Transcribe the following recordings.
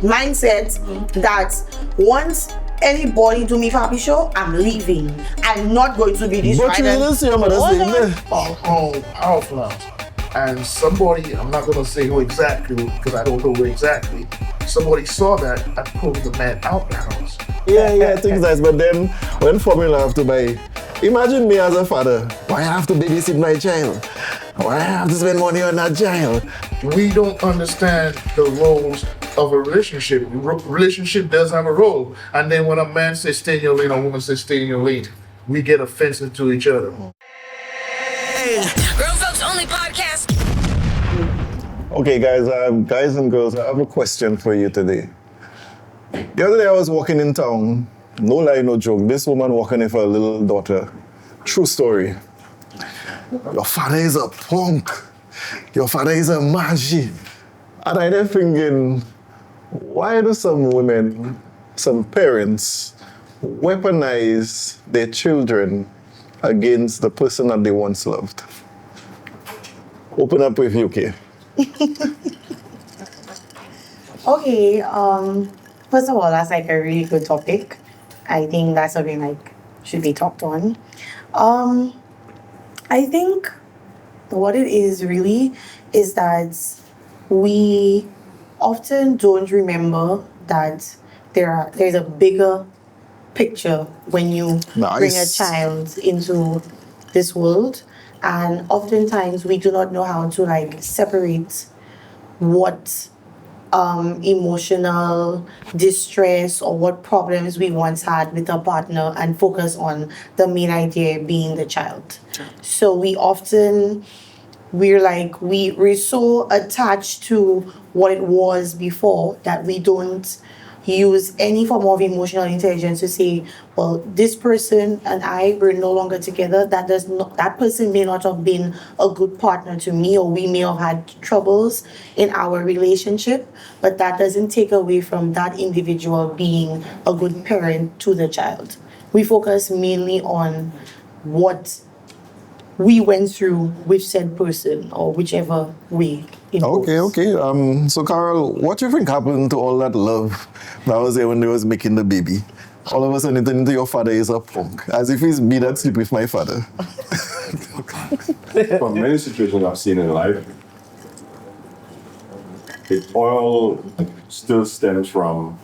mindset that once anybody do me happy show, I'm leaving. I'm not going to be this But you didn't see your mother saying that. Powerful now. And somebody, I'm not going to say who exactly, because I don't know who exactly, somebody saw that and pulled the man out the house. Yeah, things like that. But then, when formula have to buy, imagine me as a father. Why I have to babysit my child? Why I have to spend money on that child? We don't understand the roles of a relationship. Relationship does have a role. And then when a man says stay in your lane, a woman says stay in your lane, we get offensive to each other. Grown Folks Only Podcast. Okay, guys and girls, I have a question for you today. The other day I was walking in town, no lie, no joke. This woman walking in for a little daughter. True story. Your father is a punk. Your father is a magi. And I then thinking, why do some women, some parents, weaponize their children against the person that they once loved? Open up with UK. Okay, first of all, that's like a really good topic. I think that's something like should be talked on. I think what it is really is that we often don't remember that there's a bigger picture when you bring a child into this world, and oftentimes we do not know how to like separate what emotional distress or what problems we once had with a partner and focus on the main idea being the child. So we're so attached to what it was before that we don't use any form of emotional intelligence to say, well, this person and I were no longer together. That person may not have been a good partner to me, or we may have had troubles in our relationship, but that doesn't take away from that individual being a good parent to the child. We focus mainly on what we went through with said person or whichever way it goes. Okay. So Carol, what do you think happened to all that love that was there when they was making the baby? All of a sudden, it turned into your father is a punk, as if it's me that sleep with my father. From many situations I've seen in life, it all still stems from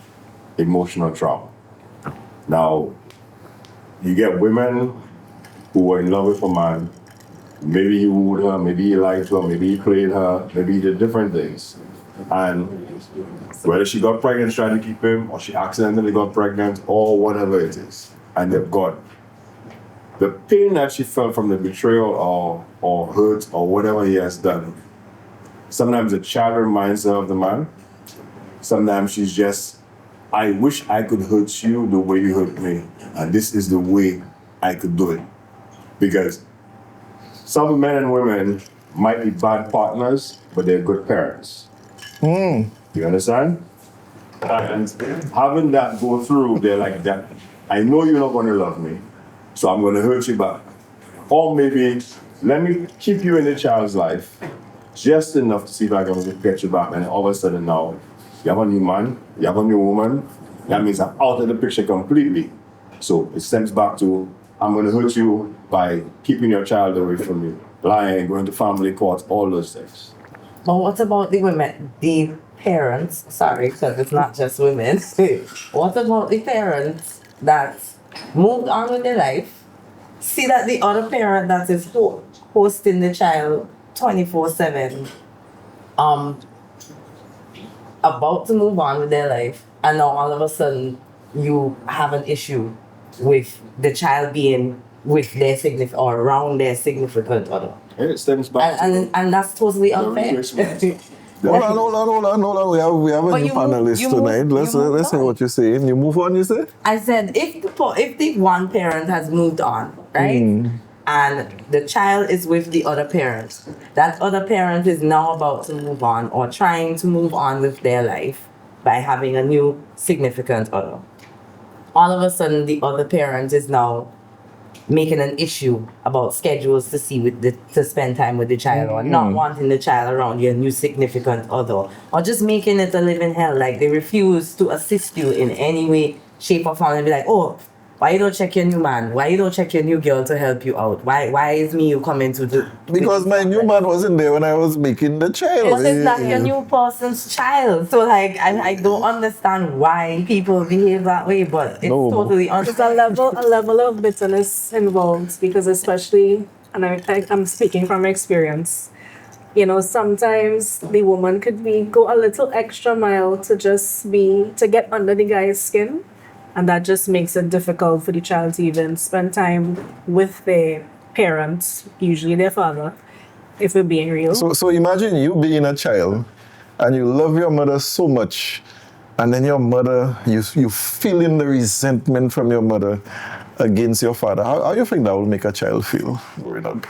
emotional trauma. Now, you get women who were in love with a man. Maybe he wooed her, maybe he liked her, maybe he played her, maybe he did different things. And whether she got pregnant trying to keep him, or she accidentally got pregnant, or whatever it is, and they're gone. The pain that she felt from the betrayal or hurt or whatever he has done, sometimes the child reminds her of the man. Sometimes she's just, I wish I could hurt you the way you hurt me, and this is the way I could do it. Because some men and women might be bad partners, but they're good parents. You understand? And having that go through, they're like that. I know you're not going to love me, so I'm going to hurt you back. Or maybe, let me keep you in the child's life just enough to see if I can get you back. And all of a sudden now, you have a new man, you have a new woman. That means I'm out of the picture completely. So it stems back to, I'm going to hurt you by keeping your child away from you, lying, going to family court, all those things. But what about the women, the parents, sorry, because it's not just women. What about the parents that moved on with their life, see that the other parent that is hosting the child 24/7, about to move on with their life, and now all of a sudden you have an issue with the child being with their significant or around their significant other. It stems back and that's totally unfair. Hold on. We have a new panelist tonight. Let's hear what you're saying. You move on, you say? I said if the one parent has moved on, right? And the child is with the other parent, that other parent is now about to move on or trying to move on with their life by having a new significant other. All of a sudden, the other parent is now making an issue about schedules to see with to spend time with the child, or not wanting the child around your new significant other, or just making it a living hell. Like they refuse to assist you in any way, shape, or form, and be like, oh, why you don't check your new man? Why you don't check your new girl to help you out? Why is me you coming to do? Because my new man wasn't there when I was making the child. But it's not your new person's child. So like I don't understand why people behave that way, but it's totally There's a level of bitterness involved, because especially, and I'm speaking from experience, you know, sometimes the woman could go a little extra mile to get under the guy's skin, and that just makes it difficult for the child to even spend time with their parents, usually their father, if we're being real. So imagine you being a child and you love your mother so much, and then your mother, you feeling the resentment from your mother against your father. How do you think that will make a child feel growing up?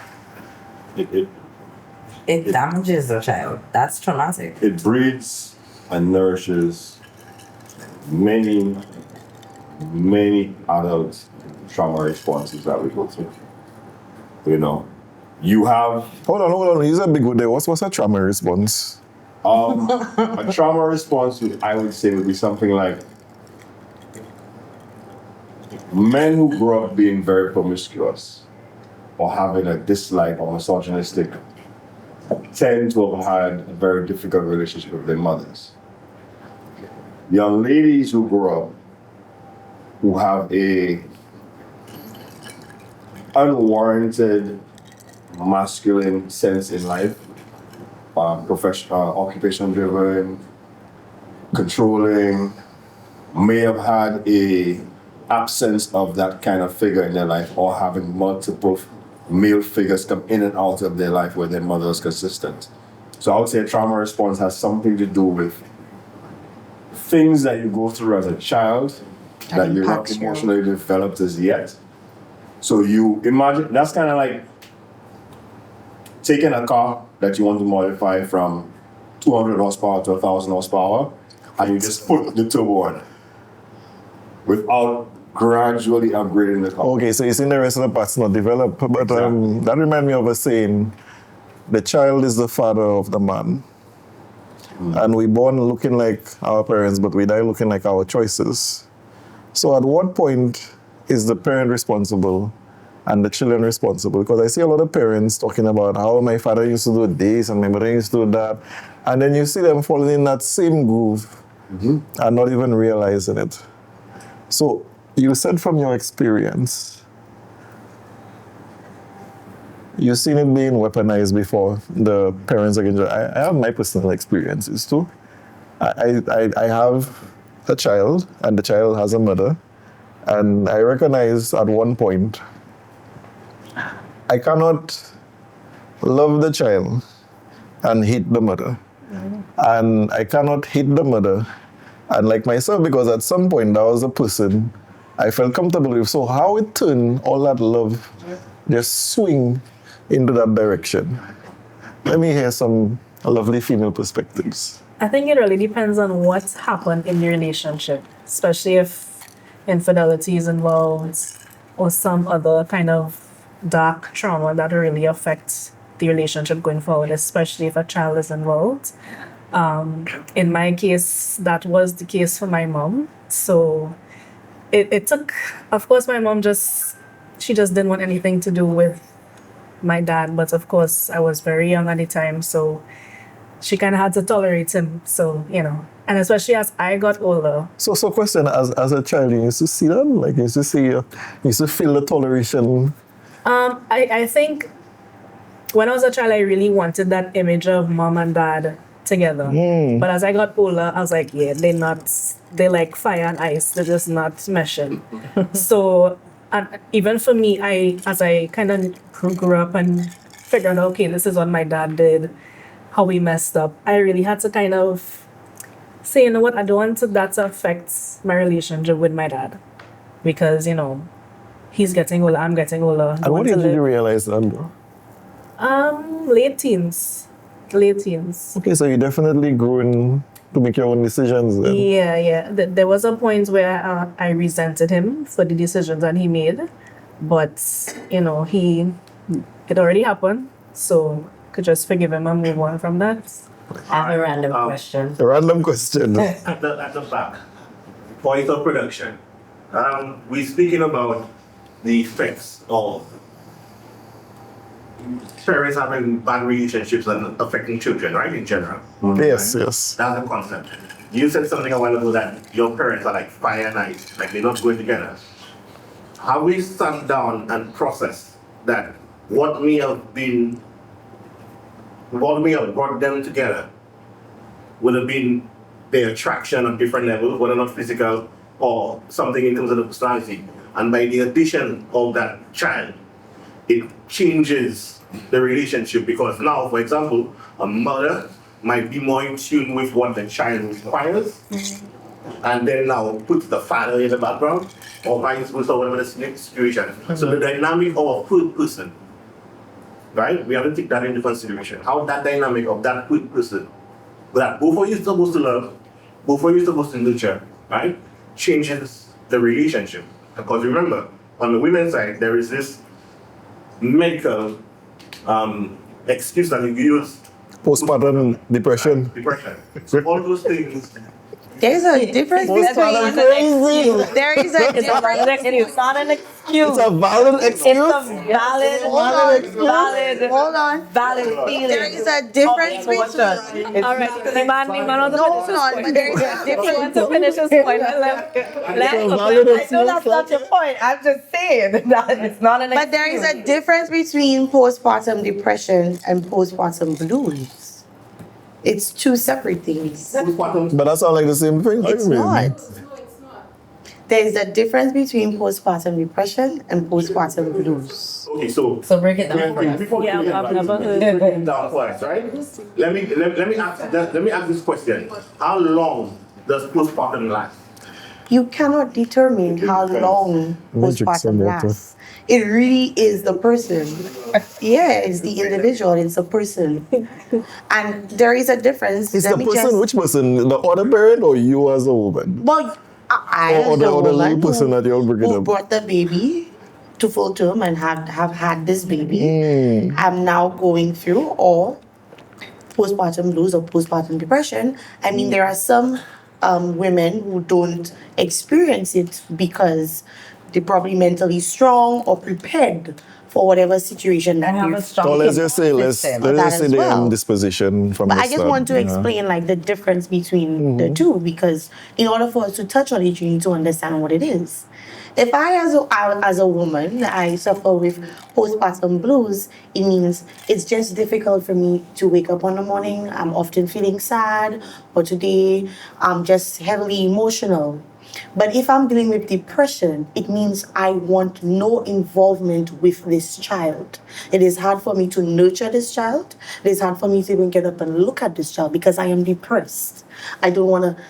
It damages a child. That's traumatic. It breeds and nourishes many adult trauma responses that we go through. You know, you have... Hold on. Use a big word there. What's a trauma response? A trauma response, I would say, would be something like men who grow up being very promiscuous or having a dislike or misogynistic tend to have had a very difficult relationship with their mothers. Young ladies who grow up who have a unwarranted masculine sense in life, professional, occupation driven, controlling, may have had a absence of that kind of figure in their life, or having multiple male figures come in and out of their life where their mother is consistent. So I would say a trauma response has something to do with things that you go through as a child that you're not emotionally developed as yet. So you imagine, that's kind of like taking a car that you want to modify from 200 horsepower to 1,000 horsepower, and you just put the turbo on without gradually upgrading the car. Okay, so you see the rest of the parts not developed, but Exactly. that reminds me of a saying, the child is the father of the man. And we born looking like our parents, but we die looking like our choices. So at what point is the parent responsible and the children responsible? Because I see a lot of parents talking about how my father used to do this and my mother used to do that. And then you see them falling in that same groove and not even realizing it. So you said from your experience, you've seen it being weaponized before, the parents against. I have my personal experiences too. I have a child, and the child has a mother, and I recognize at one point I cannot love the child and hate the mother, and I cannot hate the mother and like myself, because at some point that was a person I felt comfortable with. So how it turned, all that love just swing into that direction. Let me hear some lovely female perspectives. I think it really depends on what's happened in the relationship, especially if infidelity is involved or some other kind of dark trauma that really affects the relationship going forward, especially if a child is involved. In my case, that was the case for my mom. So it took, of course, my mom she just didn't want anything to do with my dad. But of course, I was very young at the time, so she kind of had to tolerate him. So, you know, and especially as I got older. So question, as a child, you used to see that? Like, you used to feel the toleration? I think when I was a child, I really wanted that image of mom and dad together. But as I got older, I was like, yeah, they're like fire and ice. They're just not meshing. So, and even for me, as I kind of grew up and figured out, okay, this is what my dad did, how we messed up, I really had to kind of say, you know what, I don't want that to affect my relationship with my dad. Because, you know, he's getting older, I'm getting older. And what did you realize then, bro? Late teens. Okay, so you definitely grew to make your own decisions then. Yeah. There was a point where I resented him for the decisions that he made. but it already happened, so could just forgive him and move on from that. I have a random question. A random question. At the back, point of production. We're speaking about the effects of parents having bad relationships and affecting children, right, in general. Yes, Right? yes. That's the concept. You said something a while ago that your parents are like fire and ice, like they're not going together. Have we sat down and processed that what may have brought them together would have been their attraction on different levels, whether or not physical or something in terms of the personality. And by the addition of that child, it changes the relationship because now, for example, a mother might be more in tune with what the child requires and then now puts the father in the background or vice versa, whatever the situation. So the dynamic of a third person, right? We have to take that into consideration. How that dynamic of that third person, that both of you are supposed to love, both of you are supposed to nurture, right? Changes the relationship. Because remember, on the women's side, there is this medical excuse that you use. Postpartum depression. Depression. So all those things. There's a difference Postpartum between. crazy. There is a difference. It's not an excuse. It's a valid excuse. Valid, Hold on. valid feeling. There is a difference between. All right, the man wants No, hold on, but there is a difference. to finish his point. I know that's not your point. I'm just saying that it's not an excuse. But there is a difference between postpartum depression and postpartum blues. It's two separate things. But that sounds like the same thing. It's I mean. not. There is a difference between postpartum depression and postpartum blues. Okay, so break it down. before Yeah, I've never heard. break it down first, right? Let me ask this question. How long does postpartum last? You cannot determine how long Let me drink some postpartum water. lasts. It really is the person. Yeah, it's the individual, it's the person. And there is a difference. Is Let the me person, just- which person? The other parent or you as a woman? Well, I Or as the the little woman person that you're bringing who up. brought the baby to full term and have had this baby, Mm. I'm now going through or postpartum blues or postpartum depression. I mean, there are some women who don't experience it because they're probably mentally strong or prepared for whatever situation I that have you're a strong Or let's just say, system. let's That just say as the well. indisposition from But the I just start, want to yeah. explain like the difference between the two because in order for us to touch on it, you need to understand what it is. If I, as a woman, I suffer with postpartum blues, it means it's just difficult for me to wake up in the morning. I'm often feeling sad, or today I'm just heavily emotional. But if I'm dealing with depression, it means I want no involvement with this child. It is hard for me to nurture this child. It is hard for me to even get up and look at this child because I am depressed. I don't want to.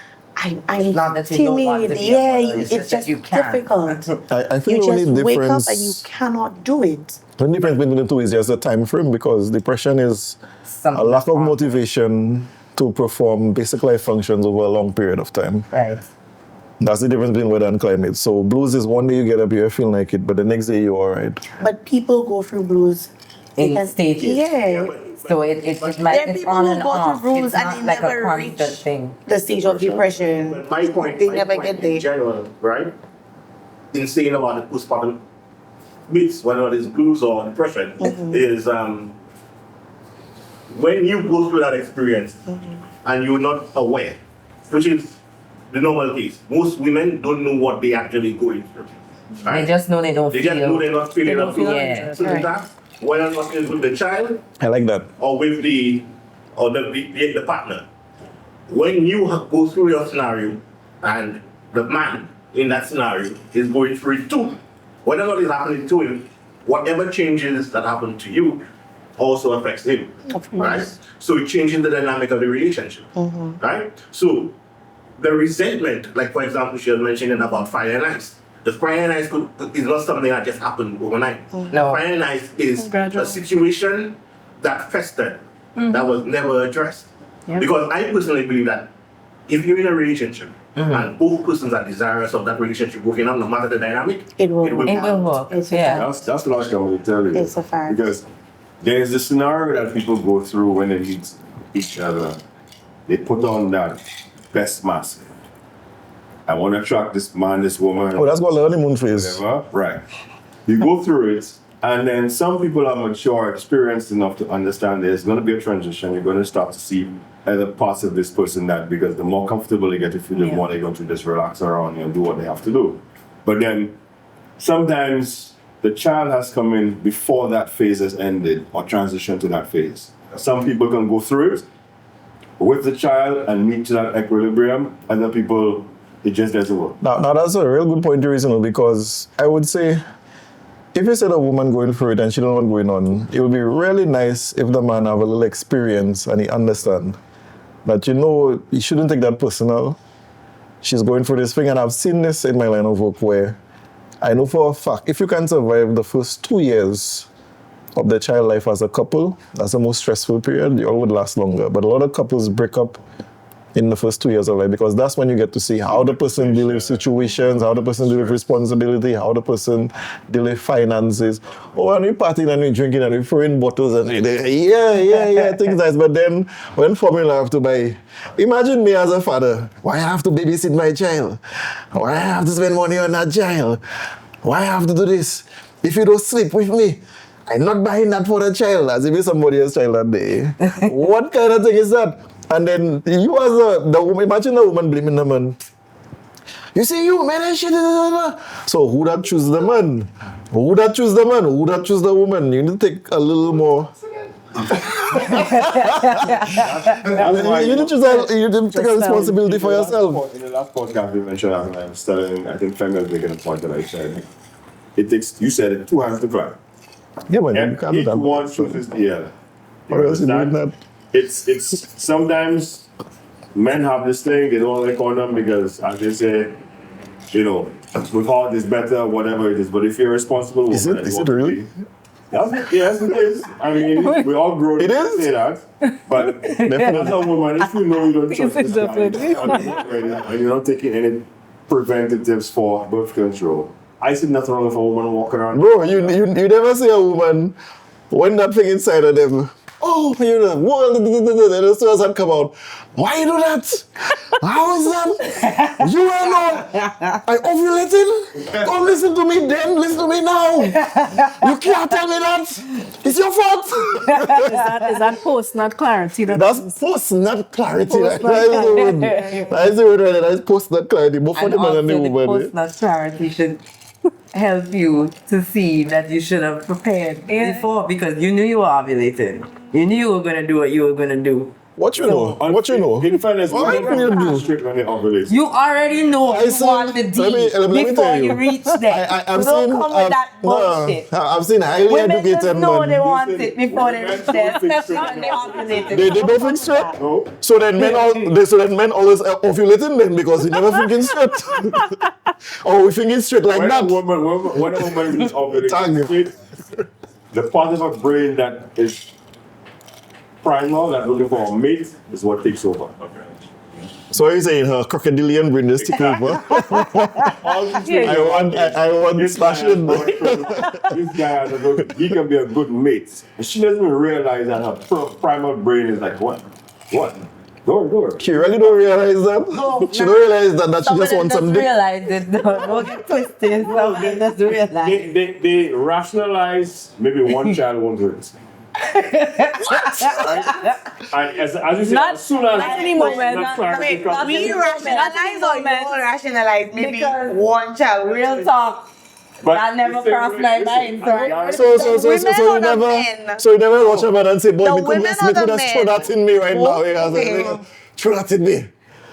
I'm Not that you don't want to timid. be a Yeah, mother, it's it's just that you can't. difficult. I You think the only just wake up difference, and you cannot do it. the difference between the two is just the time frame because depression is a lack of motivation to perform basic life functions over a long period of time. Right. That's the difference between weather and climate. So blues is one day you get up, you're feeling like it, but the next day you're all right. But people go through blues In because- stages. Yeah. So it's There are it's people on who and go off. through rules It's and not they like never a reach constant thing. the stage of depression. But my point, They my never point get there. in general, right? In saying about the postpartum bits, whether it is blues or depression, is when you go through that experience and you're not aware, which is the normal case. Most women don't know what they actually going through. Right? They just know they don't They feel. just know they're not feeling up to Yeah. certain tasks, whether or not it's with the child I like that. or with the partner. When you go through your scenario and the man in that scenario is going through it too, whatever is happening to him, whatever changes that happen to you also affects him, right? So it changes the dynamic of the relationship, right? So the resentment, like for example, she was mentioning about fire and ice. The fire and ice is not something that just happened overnight. No. Fire and ice is Gradual. a situation that festered, that was never addressed. Yeah. Because I personally believe that if you're in a relationship and both persons are desirous of that relationship working out, no matter the dynamic, It will It will work. It's a Yeah. fact. That's the last thing I want to tell you. It's a fact. Because there's this scenario that people go through when they meet each other. They put on that best mask. I want to attract this man, this woman. Oh, that's called the honeymoon phase. Whatever. Right. You go through it, and then some people are mature, experienced enough to understand there's going to be a transition. You're going to start to see other parts of this person that, because the more comfortable they get to feel, the more they're going to just relax around and do what they have to do. But then sometimes the child has come in before that phase has ended or transitioned to that phase. Some people can go through it with the child and meet to that equilibrium. Other people, it just doesn't work. Now that's a real good point to reason, because I would say if you said a woman going through it and she don't know what's going on, it would be really nice if the man have a little experience and he understand that, you know, you shouldn't take that personal. She's going through this thing, and I've seen this in my line of work where I know for a fact, if you can survive the first 2 years of the child life as a couple, that's the most stressful period. You all would last longer. But a lot of couples break up in the first 2 years of life, because that's when you get to see how the person deals with situations, how the person deals with responsibility, how the person deals with finances. Oh, and we partying and we drinking and we throwing bottles and things like that. But then when formula have to buy, imagine me as a father, why I have to babysit my child? Why I have to spend money on that child? Why I have to do this? If you don't sleep with me, I'm not buying that for the child, as if it's somebody else's child that day. What kind of thing is that? And then you as the woman, imagine the woman blaming the man. You see, you man and shit. So who that choose the man? Who that choose the man? Who that choose the woman? You need to take a little more. You need to take a responsibility for yourself. In the last podcast we mentioned, I was telling, I think Femi was making a point that I said, it takes, you said it, 2 hands to clap. Yeah, man, you And can't do each that. one chooses the other. You Or else you're doing understand? that. It's sometimes men have this thing, they don't like condom because, as they say, you know, without is better, whatever it is. But if you're a responsible woman, Is it? and Is you it want to really? be- Yes, it is. I mean, we all grow It to is? say that. But as a woman, if you know you don't trust this guy, and you're not taking any preventatives for birth control, I see nothing wrong with a woman walking around. Bro, you never see a woman when that thing inside of them. Oh, you know, whoa, the stars had come out. Why you do that? How is that? You alone. I ovulating? Come listen to me then. Listen to me now. You can't tell me that. It's your fault. Is that post not clarity? That's post, not clarity. Post, not That is the word. That is the word right there. That is post, not clarity. Both for And the man and the also the woman. post-nut clarity should help you to see that you should have prepared before, because you knew you were ovulating. You knew you were going to do what you were going to do. What you know? What you know? In fairness, What women you do? straight when they ovulate. You already know I you see- want the D let me before tell you you. reach there. I've Don't seen, come with that bullshit. I've seen highly Women educated just know men. they want it before they Women reach there, don't think especially straight. when they ovulated. They don't think straight. No. So then men always ovulating then because he never thinking straight. Or we thinking straight like When that. a woman is ovulating, Tag. the part of her brain that is primal, that looking for a mate, is what takes over. So you're saying her crocodilian brain is taking over? I want This guy, smashing. this guy has a good, he can be a good mate. And she doesn't even realize that her primal brain is like, what? Door. She really don't realize that? She don't realize that she just wants some dick. realize it. Don't get twisted. Somebody just realize. They rationalize maybe one child won't do it. As you say, Not- as soon as not anymore, man. not Not- clarity wait, comes not in. We rationalize or you all rationalize maybe Because one child. Real talk. But That never the same crossed way- my listen, mind, sorry. guys, So you never watch a man and say, boy, The me could women just or the throw men? that in me right now. Okay. Throw that in me.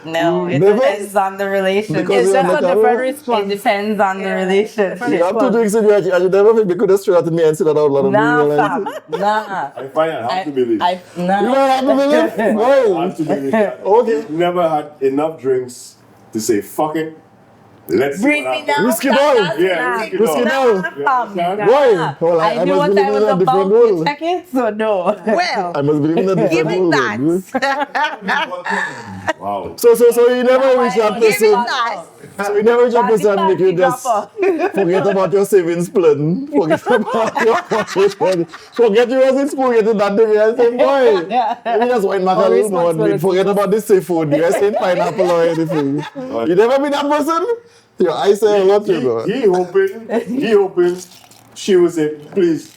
No, it Never? depends on the relationship. Because It's you're just a on the different camera. It response. depends on the relationship. You have two drinks in you and you never think me could just throw that in me and say that out loud. Nah, fam. Nah. I find it hard to believe. You don't have to believe? Why? Hard to believe that. Okay. You never had enough drinks to say fuck it Let's see Bring what me happens. down. Risk it all. Yeah, risk it risk all. it all. You understand? Why? Well, I I knew must what be I living was in a different about world. to check it, so no. Well, I must be living in a different giving world. that. Wow. So you never reach that Giving person. that. So you never reach that That's person the make you fancy just dropper. forget about your savings plan. Forget about your forget you was in school getting that degree. I say, boy, let me just wine back a little more. And forget about this seafood. You ain't pineapple or anything. You never been that person? Your eyes say a lot, you know. He hoping she will say, please,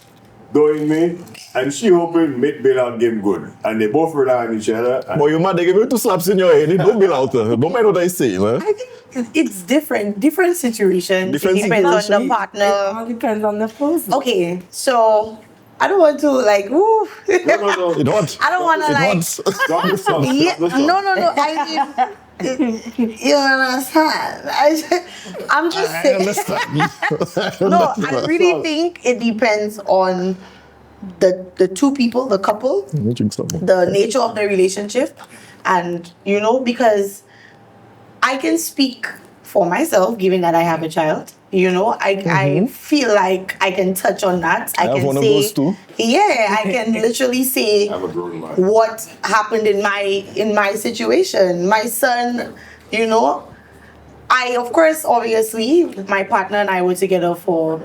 don't hit me. And she hoping make bailout game good. And they both rely on each other. And But you mad, they give you 2 slaps in your head. Don't be out there. Don't mind what I say, man. I think it's different situations. Different It depends on the situation. It partner. all depends on the person. Okay, so I don't want to like, woo. no. It hot. I don't want to It like. hot. Stop the song. Yeah, Stop the song. no. I mean, you understand? I'm just I saying. understand. No, I really think it depends on the two people, the couple, Drink some more. the nature of the relationship, and because I can speak for myself, given that I have a child. I feel like I can touch on that. I have can one of say, those too. yeah, I can literally say I'm a grown man. what happened in my situation. My son, I of course obviously my partner and I were together for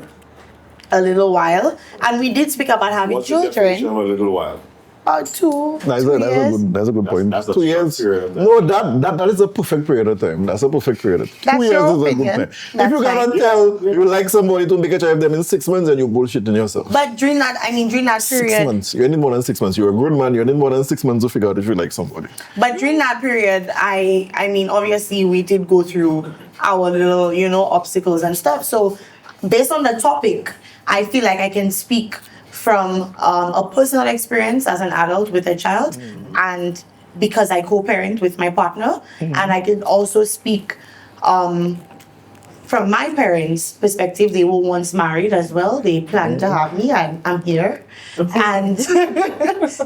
a little while, and we did speak about having What's the definition children. of a little while? About two That's years. a good point. That's a 2 short years. period of time. No, that is a perfect period of time. That's a perfect period of time. That's 2 years your is a good opinion. time. If That's you cannot fine. tell you like somebody to make a child of them in 6 months, then you're bullshitting yourself. But during that 6 period, months. You need more than 6 months. You're a grown man. You need more than 6 months to figure out if you like somebody. But during that period, I mean, obviously we did go through our little, obstacles and stuff. So based on the topic, I feel like I can speak from a personal experience as an adult with a child, and because I co-parent with my partner, and I can also speak from my parents' perspective. They were once married as well. They planned to have me. I'm here, and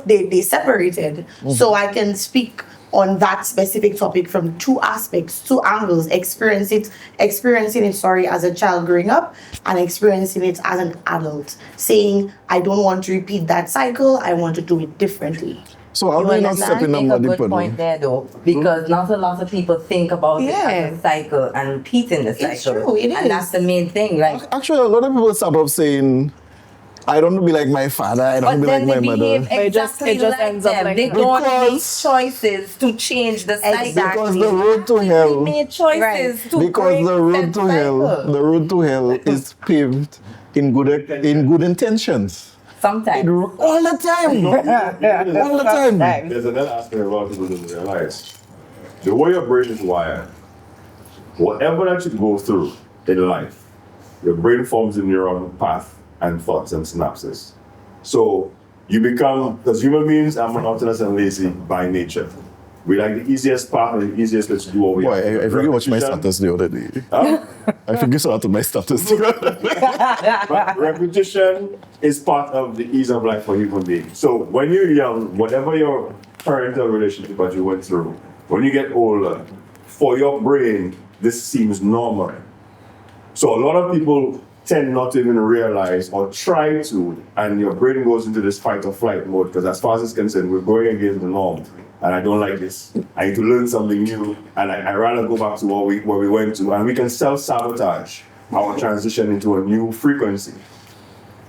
they separated. So I can speak on that specific topic from two aspects, two angles, experiencing it as a child growing up and experiencing it as an adult, saying I don't want to repeat that cycle, I want to do it differently. So how do you not step in make a somebody good puddle? point there though, because not a lot of people think about it as a cycle and repeating the cycle. It's true, it is. And that's the main thing, like. Actually, a lot of people start off saying, I don't want to be like my father, I don't But want to be then like they my behave mother. exactly It just like ends up them. like They that. don't make Because- choices to change the cycle. Because the road to They hell, made choices Right. to because break the road that to hell, cycle. the road to hell is paved in good intentions. Sometimes. All the time. All the time. There's another aspect a lot of people don't realize. The way your brain is wired, whatever that you go through in life, your brain forms a neuron path and thoughts and synapses. So you become, because human beings are monotonous and lazy by nature. We like the easiest path and the easiest way to do what we Boy, have. I forget watch my Repetition- status the other day. Huh? I think you saw that on my status. But repetition is part of the ease of life for human beings. So when you're young, whatever your parental relationship that you went through, when you get older, for your brain, this seems normal. So a lot of people tend not to even realize or try to, and your brain goes into this fight or flight mode because as far as it's concerned, we're going against the norm. And I don't like this. I need to learn something new, and I rather go back to where we went to, and we can self-sabotage our transition into a new frequency.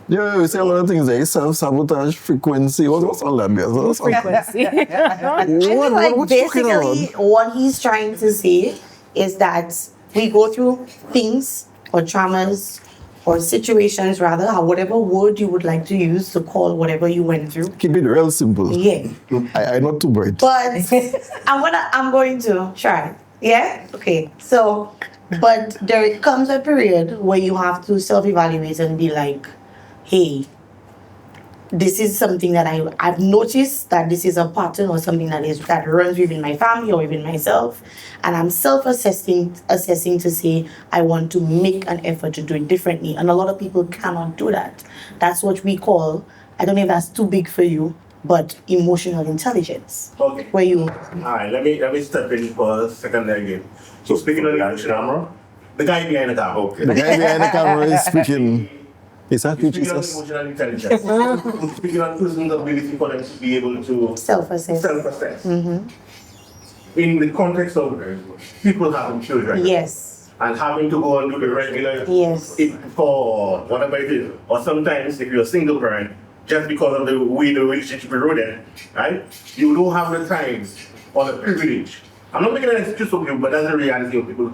Yeah, we say a lot of things like self-sabotage, frequency. What's all that? Frequency. I feel What like you talking basically what he's trying to say is that we go through things or traumas or situations, rather, or whatever word you would like to use to call whatever you went through. Keep it real simple. Yeah. I'm not too bright. But I'm going to try. Yeah? Okay. So, but there comes a period where you have to self-evaluate and be like, hey, this is something that I've noticed that this is a pattern or something that runs within my family or within myself, and I'm assessing to say I want to make an effort to do it differently. And a lot of people cannot do that. That's what we call, I don't know if that's too big for you, but emotional intelligence. Okay. Where you Alright, let me step in for a second there again. So speaking of the emotional, camera, The guy behind the camera. Okay. The guy behind the camera is speaking. Is that you, Speaking on Jesus? emotional intelligence. Speaking on person's ability for them to be able to Self-assess. self-assess. In the context of people having children. Yes. And having to go and do the regular Yes. for whatever it is. Or sometimes if you're a single parent, just because of the way the relationship eroded, right? You don't have the time or the privilege. I'm not making an excuse for you, but that's the reality of people.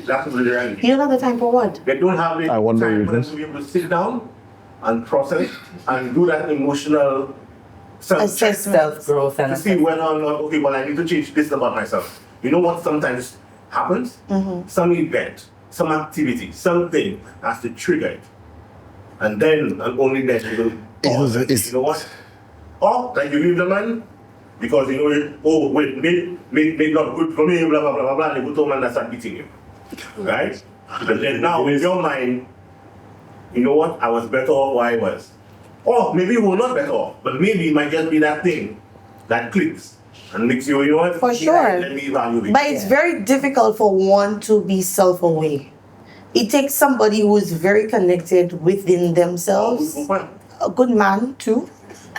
That's the reality. You don't have the time for what? They don't have the I wonder time if for them this- to be able to sit down and process and do that emotional Assessment. Self-growth to and see whether or not, okay, well, I need to change this about myself. You know what sometimes happens? Some event, some activity, something has to trigger it. And then, and only then, you will pause. It's- You know what? Or, like you leave the man, because you know, oh, wait, make not good for me, blah, blah, blah, blah, blah, and you go to a man that start beating you. Right? And then now, in your mind, you know what? I was better off where I was. Or maybe you were not better off, but maybe it might just be that thing that clicks and makes you, you know what? For Yeah, sure. let me evaluate. But it's very difficult for one to be self-aware. It takes somebody who is very connected within themselves, a good man too,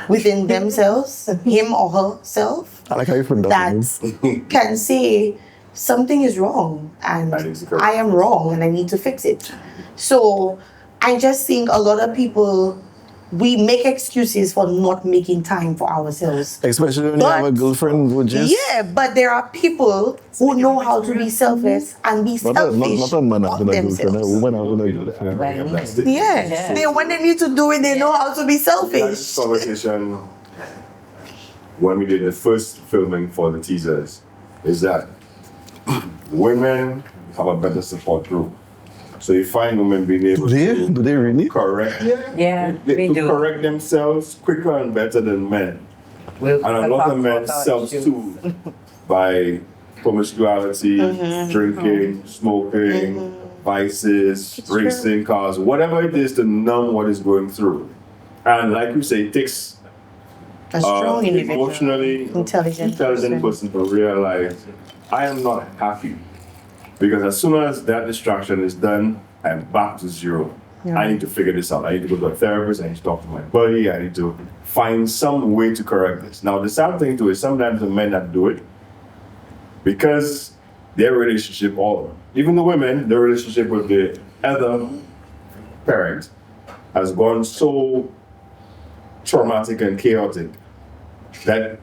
within themselves, him or herself, I like how you put that. that can say something is wrong and That is correct. I am wrong and I need to fix it. So I just think a lot of people, we make excuses for not making time for ourselves. Especially when you have a But- girlfriend who just. Yeah, but there are people who know how to be selfless and be Not a, selfish not a man of having a girlfriend, a themselves. woman having a girlfriend. Right. That's it. Yes. Yeah. They, when they need to do it, they know how to be We had selfish. this conversation when we did the first filming for the teasers, is that women have a better support group. So you find women being able to Do they really? correct, Yeah, we to do. correct themselves quicker and better than men. We'll And a talk lot of men about our self-soothe by promiscuity, drinking, smoking, vices, racing cars, whatever it is to numb what is going through. And like you say, it takes A strong individual. emotionally Intelligent person to realize I am not happy. Because as soon as that distraction is done, I'm back to zero. I need to figure this out. I need to go to a therapist, I need to talk to my buddy, I need to find some way to correct this. Now the sad thing too is sometimes the men that do it, because their relationship, or even the women, their relationship with the other parent has gone so traumatic and chaotic that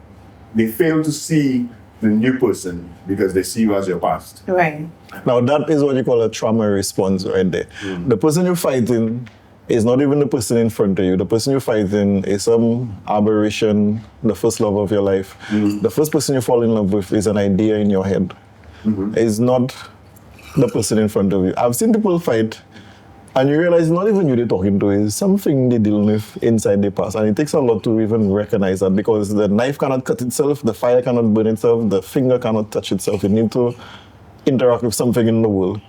they fail to see the new person because they see you as your past. Right. Now that is what you call a trauma response right there. The person you're fighting is not even the person in front of you. The person you're fighting is some aberration, the first love of your life. The first person you fall in love with is an idea in your head. It's not the person in front of you. I've seen people fight and you realize not even you they're talking to, is something they're dealing with inside their past. And it takes a lot to even recognize that, because the knife cannot cut itself, the fire cannot burn itself, the finger cannot touch itself. You need to interact with something in the world.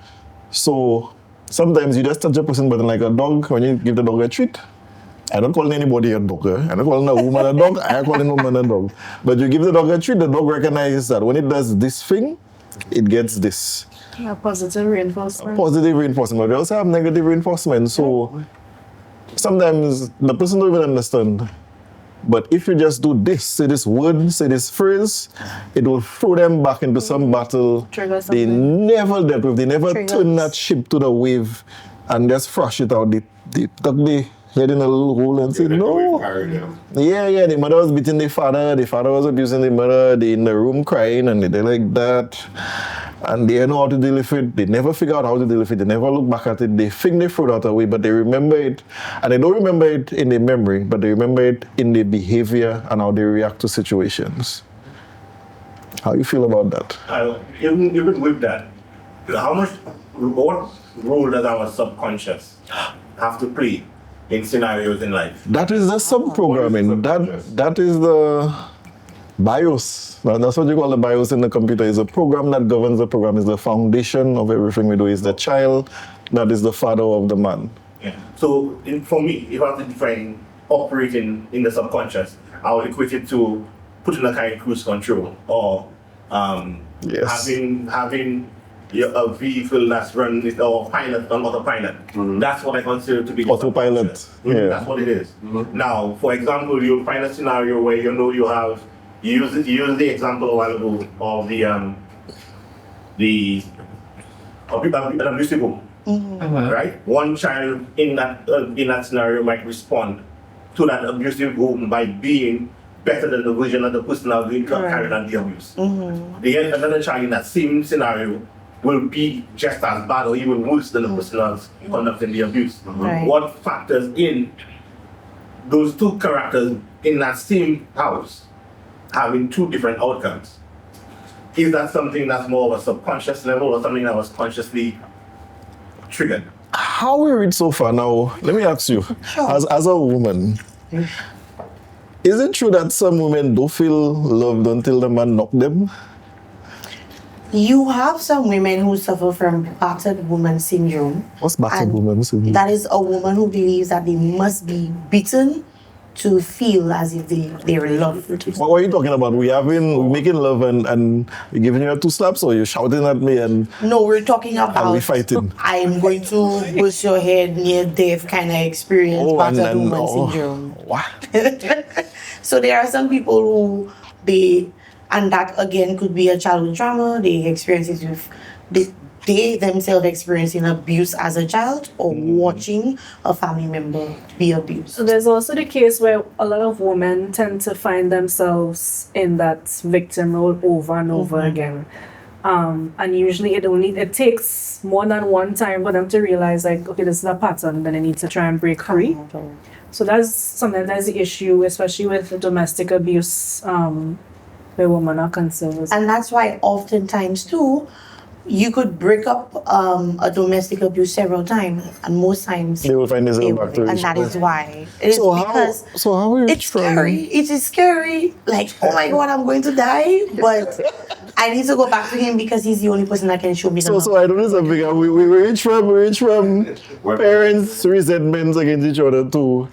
So sometimes you just touch a person, but like a dog, when you give the dog a treat, I don't call anybody a dog. I don't call a woman a dog. I call a woman a dog. But you give the dog a treat, the dog recognizes that when it does this thing, it gets this. A positive reinforcement. Positive reinforcement, but they also have negative reinforcement. So sometimes the person don't even understand. But if you just do this, say this word, say this phrase, it will throw them back into some battle Trigger they something. never dealt with. They never Triggers. turn that ship to the wave and just thrash it out. They tuck the head in a little hole and say, no. Yeah, the mother was beating the father was abusing the mother, they in the room crying and they're like that. And they know how to deal with it. They never figure out how to deal with it. They never look back at it. They think they throw that away, but they remember it. And they don't remember it in their memory, but they remember it in their behavior and how they react to situations. How you feel about that? Even with that, what role does our subconscious have to play in scenarios in life? That is the sub-programming. That is the BIOS. That's what you call the BIOS in the computer. Is a program that governs the program. Is the foundation of everything we do. Is the child that is the father of the man. Yeah. So for me, if I have to define operating in the subconscious, I would equate it to putting a kind of cruise control or Yes. having a vehicle that's running or pilot on autopilot. That's what I consider to be Autopilot, yeah. That's what it is. Now, for example, you'll find a scenario where you know you use the example a while ago of an abusive home. Right? One child in that scenario might respond to that abusive home by being better than the version of the person that was carrying out the abuse. Another child in that same scenario will be just as bad or even worse than the person that's conducting the abuse. Right. What factors in those two characters in that same house having two different outcomes? Is that something that's more of a subconscious level or something that was consciously triggered? How we read so far now, let me ask you, as a woman, is it true that some women don't feel loved until the man knock them? You have some women who suffer from battered woman syndrome. What's battered And woman syndrome? That is a woman who believes that they must be beaten to feel as if they're loved. What are you talking about? We're making love and we're giving you 2 slaps, or you're shouting at me and No, we're talking about we fighting? I'm going to push your head near death kind of experience, battered woman syndrome. What? So there are some people who and that again could be a childhood trauma. They experience it with they themselves experiencing abuse as a child or watching a family member be abused. So there's also the case where a lot of women tend to find themselves in that victim role over and over again. And usually it takes more than one time for them to realize, like, okay, this is a pattern, then they need to try and break free. So that's the issue, especially with domestic abuse, where women are concerned. And that's why oftentimes too, you could break up a domestic abuse several times, and most times They will find themselves back to and that is why. It is So because how we it's scary. It is scary. Like, oh my God, I'm going to die. But I need to go back to him because he's the only person that can show me the love. So I don't know something. We range from parents' resentments against each other to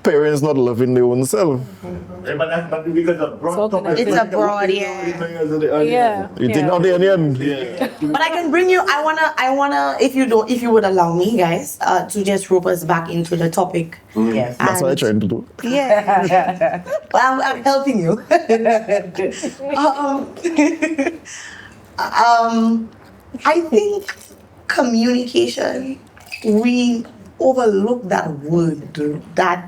parents not loving their own self. But that's because of broad It's a broad, Yeah. You take out the onion. But I can bring you. I wanna. If you would allow me, guys, to just rope us back into the topic. Yes. That's what I'm trying to do. Yeah. Well, I'm helping you. I think communication. We overlook that word, that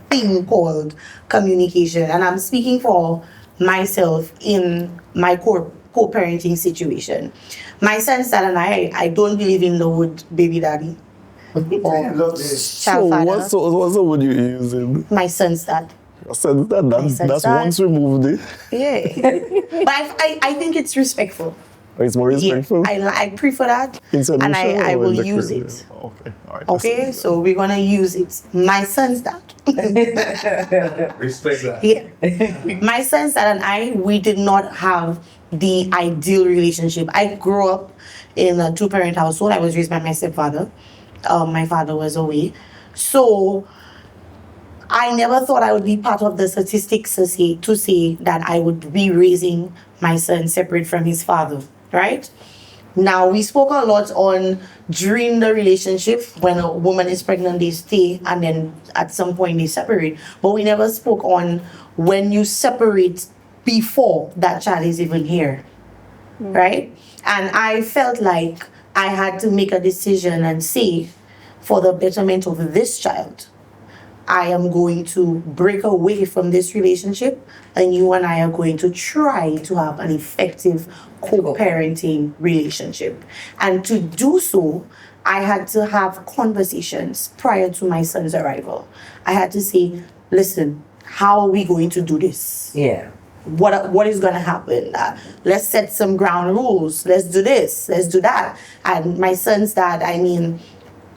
thing called communication, and I'm speaking for myself in my co-parenting situation. My son's dad and I don't believe in the word baby daddy or child father. What's the word you're using? My son's dad. That's once removed. Yeah. But I think it's respectful. It's more respectful. Yeah, I prefer that, Instead and of show I or will in the use crib? it. Okay, all right. Okay, so we're gonna use it. My son's dad. Respect that. Yeah. My son's dad and we did not have the ideal relationship. I grew up in a 2-parent household. I was raised by my stepfather. My father was away. So I never thought I would be part of the statistics to say that I would be raising my son separate from his father, right? Now, we spoke a lot on during the relationship, when a woman is pregnant, they stay, and then at some point they separate. But we never spoke on when you separate before that child is even here, right? And I felt like I had to make a decision and say, for the betterment of this child, I am going to break away from this relationship, and you and I are going to try to have an effective co-parenting relationship. And to do so, I had to have conversations prior to my son's arrival. I had to say, listen, how are we going to do this? Yeah. What is going to happen? Let's set some ground rules. Let's do this. Let's do that. And my son's dad,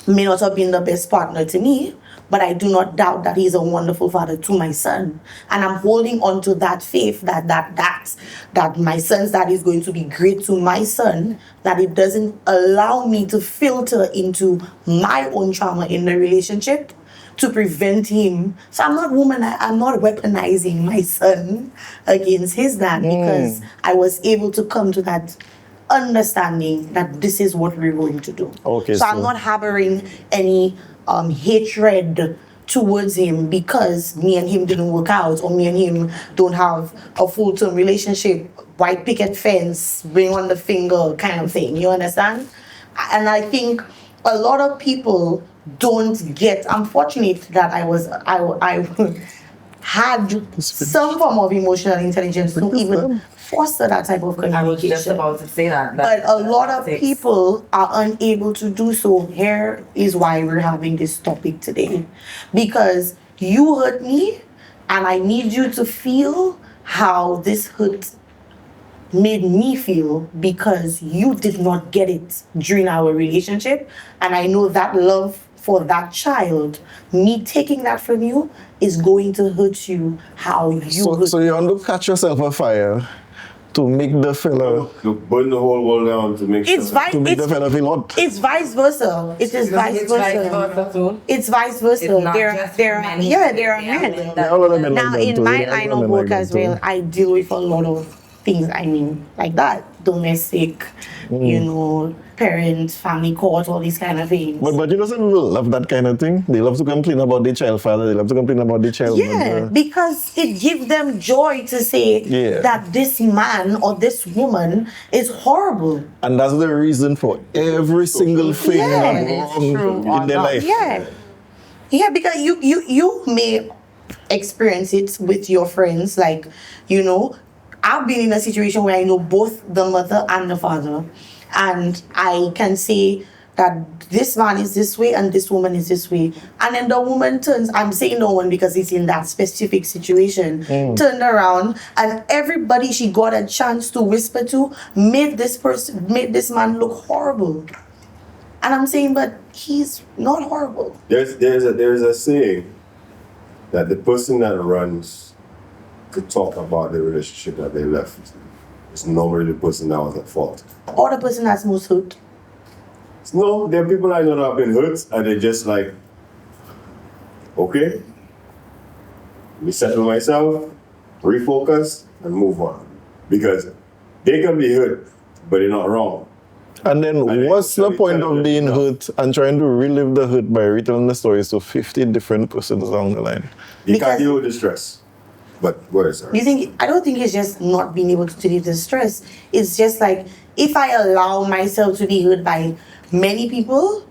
may not have been the best partner to me, but I do not doubt that he's a wonderful father to my son. And I'm holding on to that faith that my son's dad is going to be great to my son, that it doesn't allow me to filter into my own trauma in the relationship to prevent him. So I'm not weaponizing my son against his dad, because I was able to come to that understanding that this is what we're going to do. Okay, so I'm so- not harboring any hatred towards him because me and him didn't work out, or me and him don't have a full-term relationship, white picket fence, ring on the finger kind of thing. You understand? And I think a lot of people don't get. I'm fortunate that I had some form of emotional intelligence to even foster that type of I was just communication. about to say that. But a lot of takes- people are unable to do so. Here is why we're having this topic today. Because you hurt me, and I need you to feel how this hurt made me feel, because you did not get it during our relationship. And I know that love for that child, me taking that from you, is going to hurt you how you hurt. So you want to catch yourself a fire to make the fella You burn the whole world down to make It's sure. vice. to make the fella feel hot. It's vice versa. It is vice It's vice versa. versa too. It's vice versa. It's not There just are men. there are men. Yeah, all of them Now, like that in too. my Yeah, line all of them work like as that too. well, I deal with a lot of things. I mean, like that, domestic, you know, parent, family court, all these kind of things. But you doesn't love that kind of thing. They love to complain about the child father. They love to complain about the child Yeah, mother. because it gives them joy to say Yeah. that this man or this woman is horrible. And that's the reason for every single thing Yeah, wrong in their life. Yeah. Yeah, because you may experience it with your friends. Like, you know, I've been in a situation where I know both the mother and the father, and I can say that this man is this way and this woman is this way. And then the woman turns, I'm saying no one because it's in that specific situation, turned around, and everybody she got a chance to whisper to made this man look horrible. And I'm saying, but he's not horrible. There's a saying that the person that runs to talk about the relationship that they left is normally the person that was at fault. Or the person that's most hurt. No, there are people I know that have been hurt and they're just like, okay, let me settle myself, refocus, and move on. Because they can be hurt, but they're not wrong. And then And what's the actually point tell of them, being no. hurt and trying to relive the hurt by retelling the stories to 50 different persons along the line? You Because- can't deal with the stress. But where is it? I don't think it's just not being able to deal with the stress. It's just like, if I allow myself to be hurt by many people,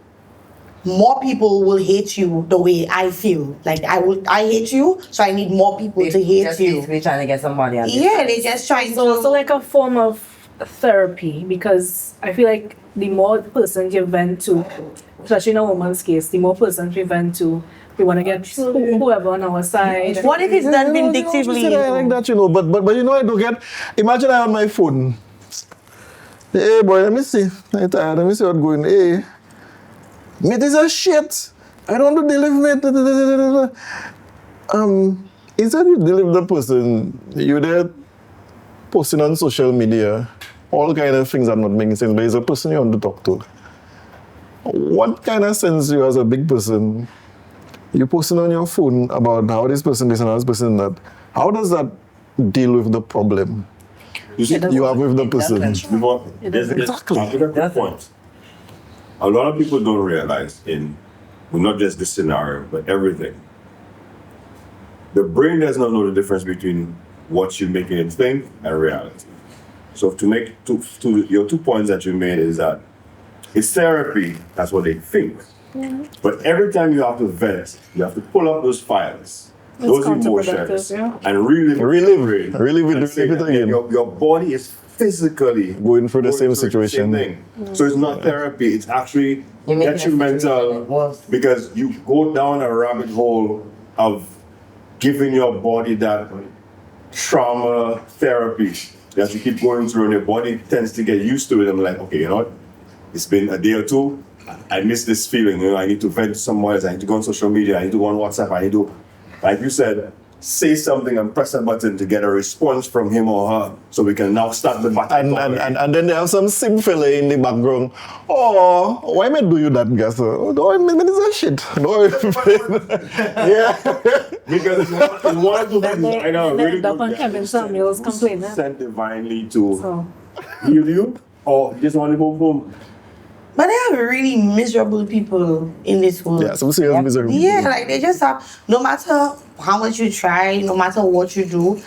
more people will hate you the way I feel. Like I hate you, so I need more people to hate just you. basically trying to get somebody else. Yeah, they just trying So to. also like a form of therapy, because I feel like the more person you vent to, especially in a woman's case, the more person we vent to, we want to get whoever on our side. What if it's done You know, vindictively? she said I like that, you know, but you know I don't get. Imagine I on my phone. Hey boy, let me see. I'm tired. Let me see what's going. Hey, mate, this is shit. I don't want to deliver it. Instead you deliver the person, you're there posting on social media, all kind of things are not making sense, but it's a person you want to talk to. What kind of sense you as a big person? You posting on your phone about how this person this and how this person that. How does that deal with the problem You see, you have with the person? Before, there's Exactly. a good point. A lot of people don't realize well, not just this scenario, but everything. The brain does not know the difference between what you're making it think and reality. So to make your 2 points that you made is that it's therapy, that's what they think. But every time you have to vent, you have to pull up those files, those counterproductive, emotions, yeah. and relive it again. Your body is physically Going through the same situation. thing. So it's not therapy, it's actually You're making a situation detrimental worse. because you go down a rabbit hole of giving your body that trauma therapy that you keep going through, and your body tends to get used to it. I'm like, okay, you know what? It's been a day or two. I miss this feeling. You know, I need to vent to someone else. I need to go on social media. I need to go on WhatsApp. I need to, like you said, say something and press a button to get a response from him or her, so we can now start the battle. And then they have some sim fella in the background. Oh, why me do you that, guys? Oh, don't make me this shit. No, yeah. Because it's one of the things I know They really end up on good Kevin Samuels complaining. sent divinely to So heal you, or just want to go home. But there are really miserable people in this world. Yeah, some serious misery. Yeah, like they just have, no matter how much you try, no matter what you do,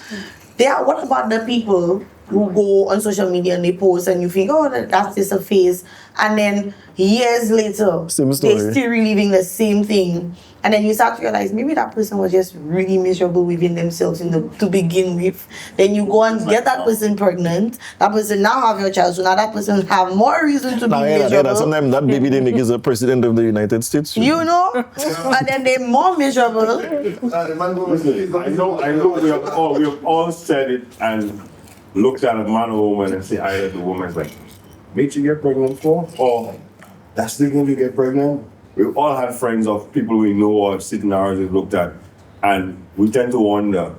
what about the people who go on social media and they post and you think, oh, that's just a phase, and then years later, Same story. they're still reliving the same thing. And then you start to realize maybe that person was just really miserable within themselves to begin with. Then you go and get that person pregnant. That person now have your child, so now that person have more reason to be miserable. Sometimes that baby they make is the president of the United States. You know? And then they're more miserable. Listen, I know we have all said it and looked at a man or woman and say, either the woman's like, made you get pregnant for? Or that's the thing you get pregnant? We've all had friends of people we know or sitting around and looked at, and we tend to wonder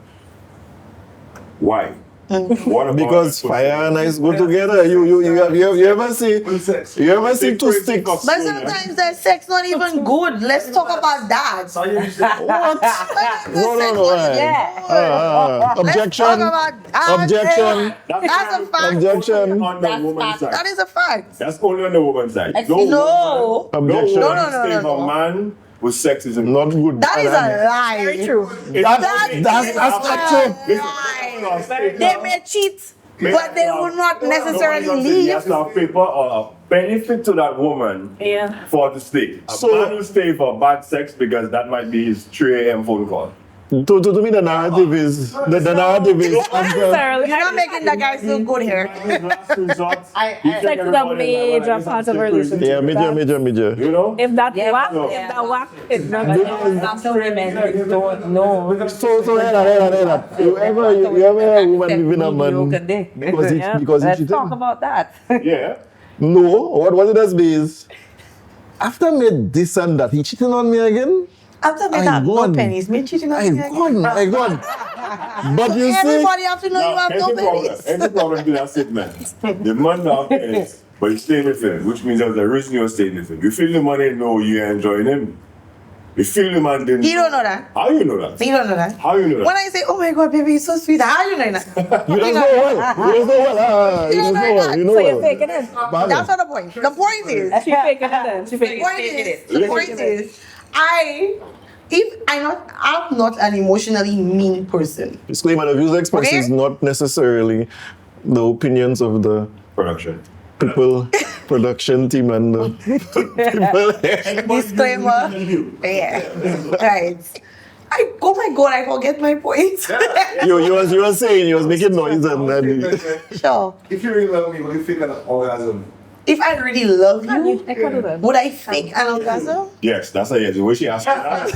why. What about Because fire and ice go together. You ever see two sticks? But sometimes that sex not even good. Let's talk about that. What? No. Let's talk Objection. about that. Objection. That's a fact. Objection. on the woman's side? That is a fact. That's only on the woman's side. No. Objection. No, No. if a man with sex is Not good. That is a lie. Very true. That's not true. They may cheat, but they will not necessarily He leave. has to have paper or a benefit to that woman Yeah. for to stay. A So- man will stay for bad sex because that might be his 3 a.m. phone call. To me, the narrative is Not necessarily. You're not making that guy feel good here. Last resort, he Sex take is a everybody major and part of a situation. relationship. yeah, major. You know? If that Yeah, whack, no. if that whack, it's not Some women don't know. So hear that. You ever hear a woman leaving a man because Yeah. he Let's cheated? talk about that. Yeah. No. What it has been is after I made this and that, he cheating on me again. After me I have no won. pennies, me cheating on you. I gone. But you see, Everybody have to know you Now, have no pennies. here's the problem to that statement. The man now is, but you stay with him, which means there's a reason you're staying with him. You feel the man didn't know you're enjoying him. You feel the man didn't. You don't know that. How you know that? You don't know that. How you know that? When I say, oh my God, baby, you're so sweet, how you know that? you don't know well. You don't know well. You don't know well. You know So you're well. faking it. That's not the point. The point is, She faking it then. She faking it. the point is, I'm not an emotionally mean person. Disclaimer: the views expressed Okay. is not necessarily the opinions of the Production. people, production team, and the people. Disclaimer. Yeah. Right. Oh my God, I forget my point. you was saying you was making noise and Sure. If you really love me, will you fake an orgasm? If I really love you, I could do that. would I fake an orgasm? Yes, that's a yes. The way she asked that.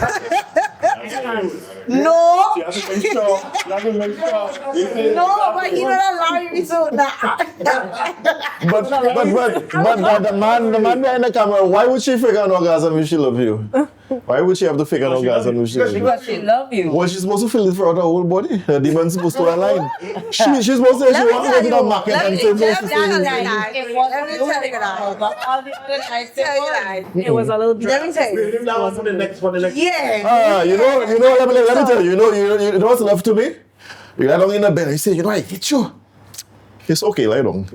No. She has to make sure. She has to make sure. No, but you're not allowing me to. but the man behind the camera, why would she fake an orgasm if she love you? Why would she have to fake an orgasm if she love you? Because she love you. Well, she's supposed to feel it throughout her whole body. Her demon's supposed to align. She's supposed to say she wants to go to the market and say most of the things. It was a little Let me tell you. Leave that one for the next one. Yeah. You know, let me tell you, you know what's love to me? You lie down in the bed and you say, you know, I hate you. It's okay, lie down.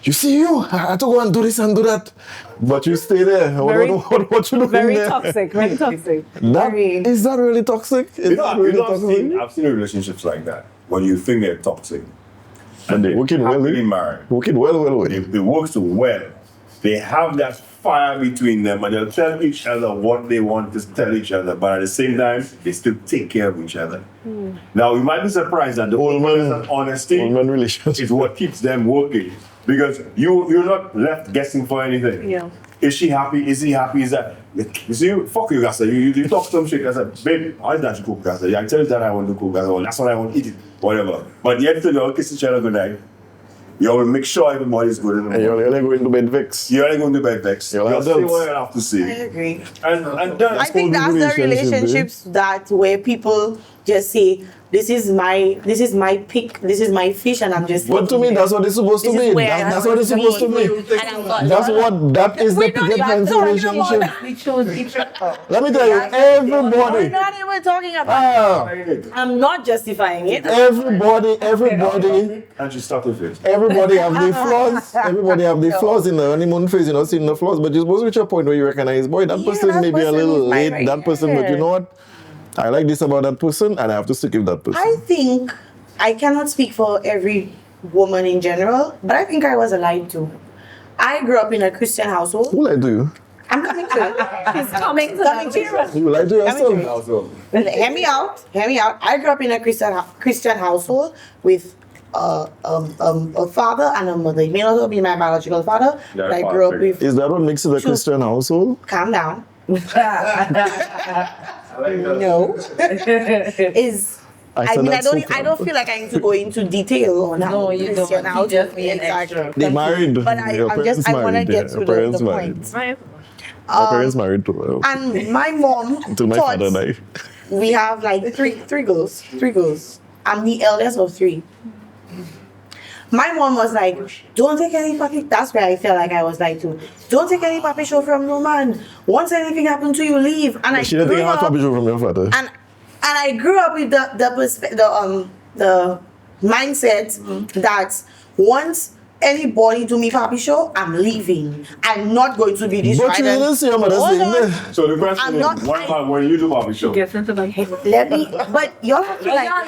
You see you, I have to go and do this and do that. But you stay there. What you doing very there? toxic. Very toxic. Is that really toxic? Is that really toxic? I've seen relationships like that when you think they're toxic and they're Working well, happily married. Working well. It works well. They have that fire between them and they'll tell each other what they want to tell each other, but at the same time, they still take care of each other. Now, you might be surprised that the Old man- honesty Old man relationship. is what keeps them working because you're not left guessing for anything. Yeah. Is she happy? Is he happy? Is that you see? Fuck you, Gasa. You talk some shit. I said, babe, how is that you cook, Gasa? I tell you that I want to cook, Gasa. Well, that's what I want to eat. Whatever. But yet, you all kiss each other good night. You will make sure everybody's good in the And morning. you're going to bed vexed. You're only going to bed vexed. You're You'll say adults. what you have to I say. agree. And I that's think called that's the relationship, relationships that where people just say, this is my pick, this is my fish, and I'm just. But to me, that's what it's supposed to This be. is where That's what it's supposed to be. That is the picket fence relationship. Let me tell you, We're everybody, not even talking about. I'm not justifying it. everybody, And she started this. everybody have the flaws. Everybody have the flaws in the honeymoon phase. You're not seeing the flaws, but you're supposed to reach a point where you recognize, boy, that person that may be a person little is my late. right That person, but you know what? I like this about that person, and I have to stick with that person. I think I cannot speak for every woman in general, but I think I was lied to. I grew up in a Christian household. Who lied to you? I'm coming to it. She's coming to that. You lied to yourself. Also. Hear me out. Hear me out. I grew up in a Christian household with a father and a mother. It may not be my biological father, but I grew up with. Is that what makes it a Christian household? Calm down. No. I don't feel like I need to go into detail on how you Christian don't. household Just be an exactly. extra. They married. But I want to get to the point. My parents married too. And my mom Until my thought father died. we have like three girls. I'm the eldest of three. My mom was like, don't take any puppy. That's where I felt like I was like to. Don't take any puppy show from no man. Once anything happened to you, leave. And I She didn't grew take a up, puppy show from your father. and I grew up with the mindset that once anybody do me puppy show, I'm leaving. I'm not going to be this But you didn't see your mother Hold saying on. that. So the question I'm is, not- what about when you do Bobby show? Gets into the Let me, but y'all have to like. I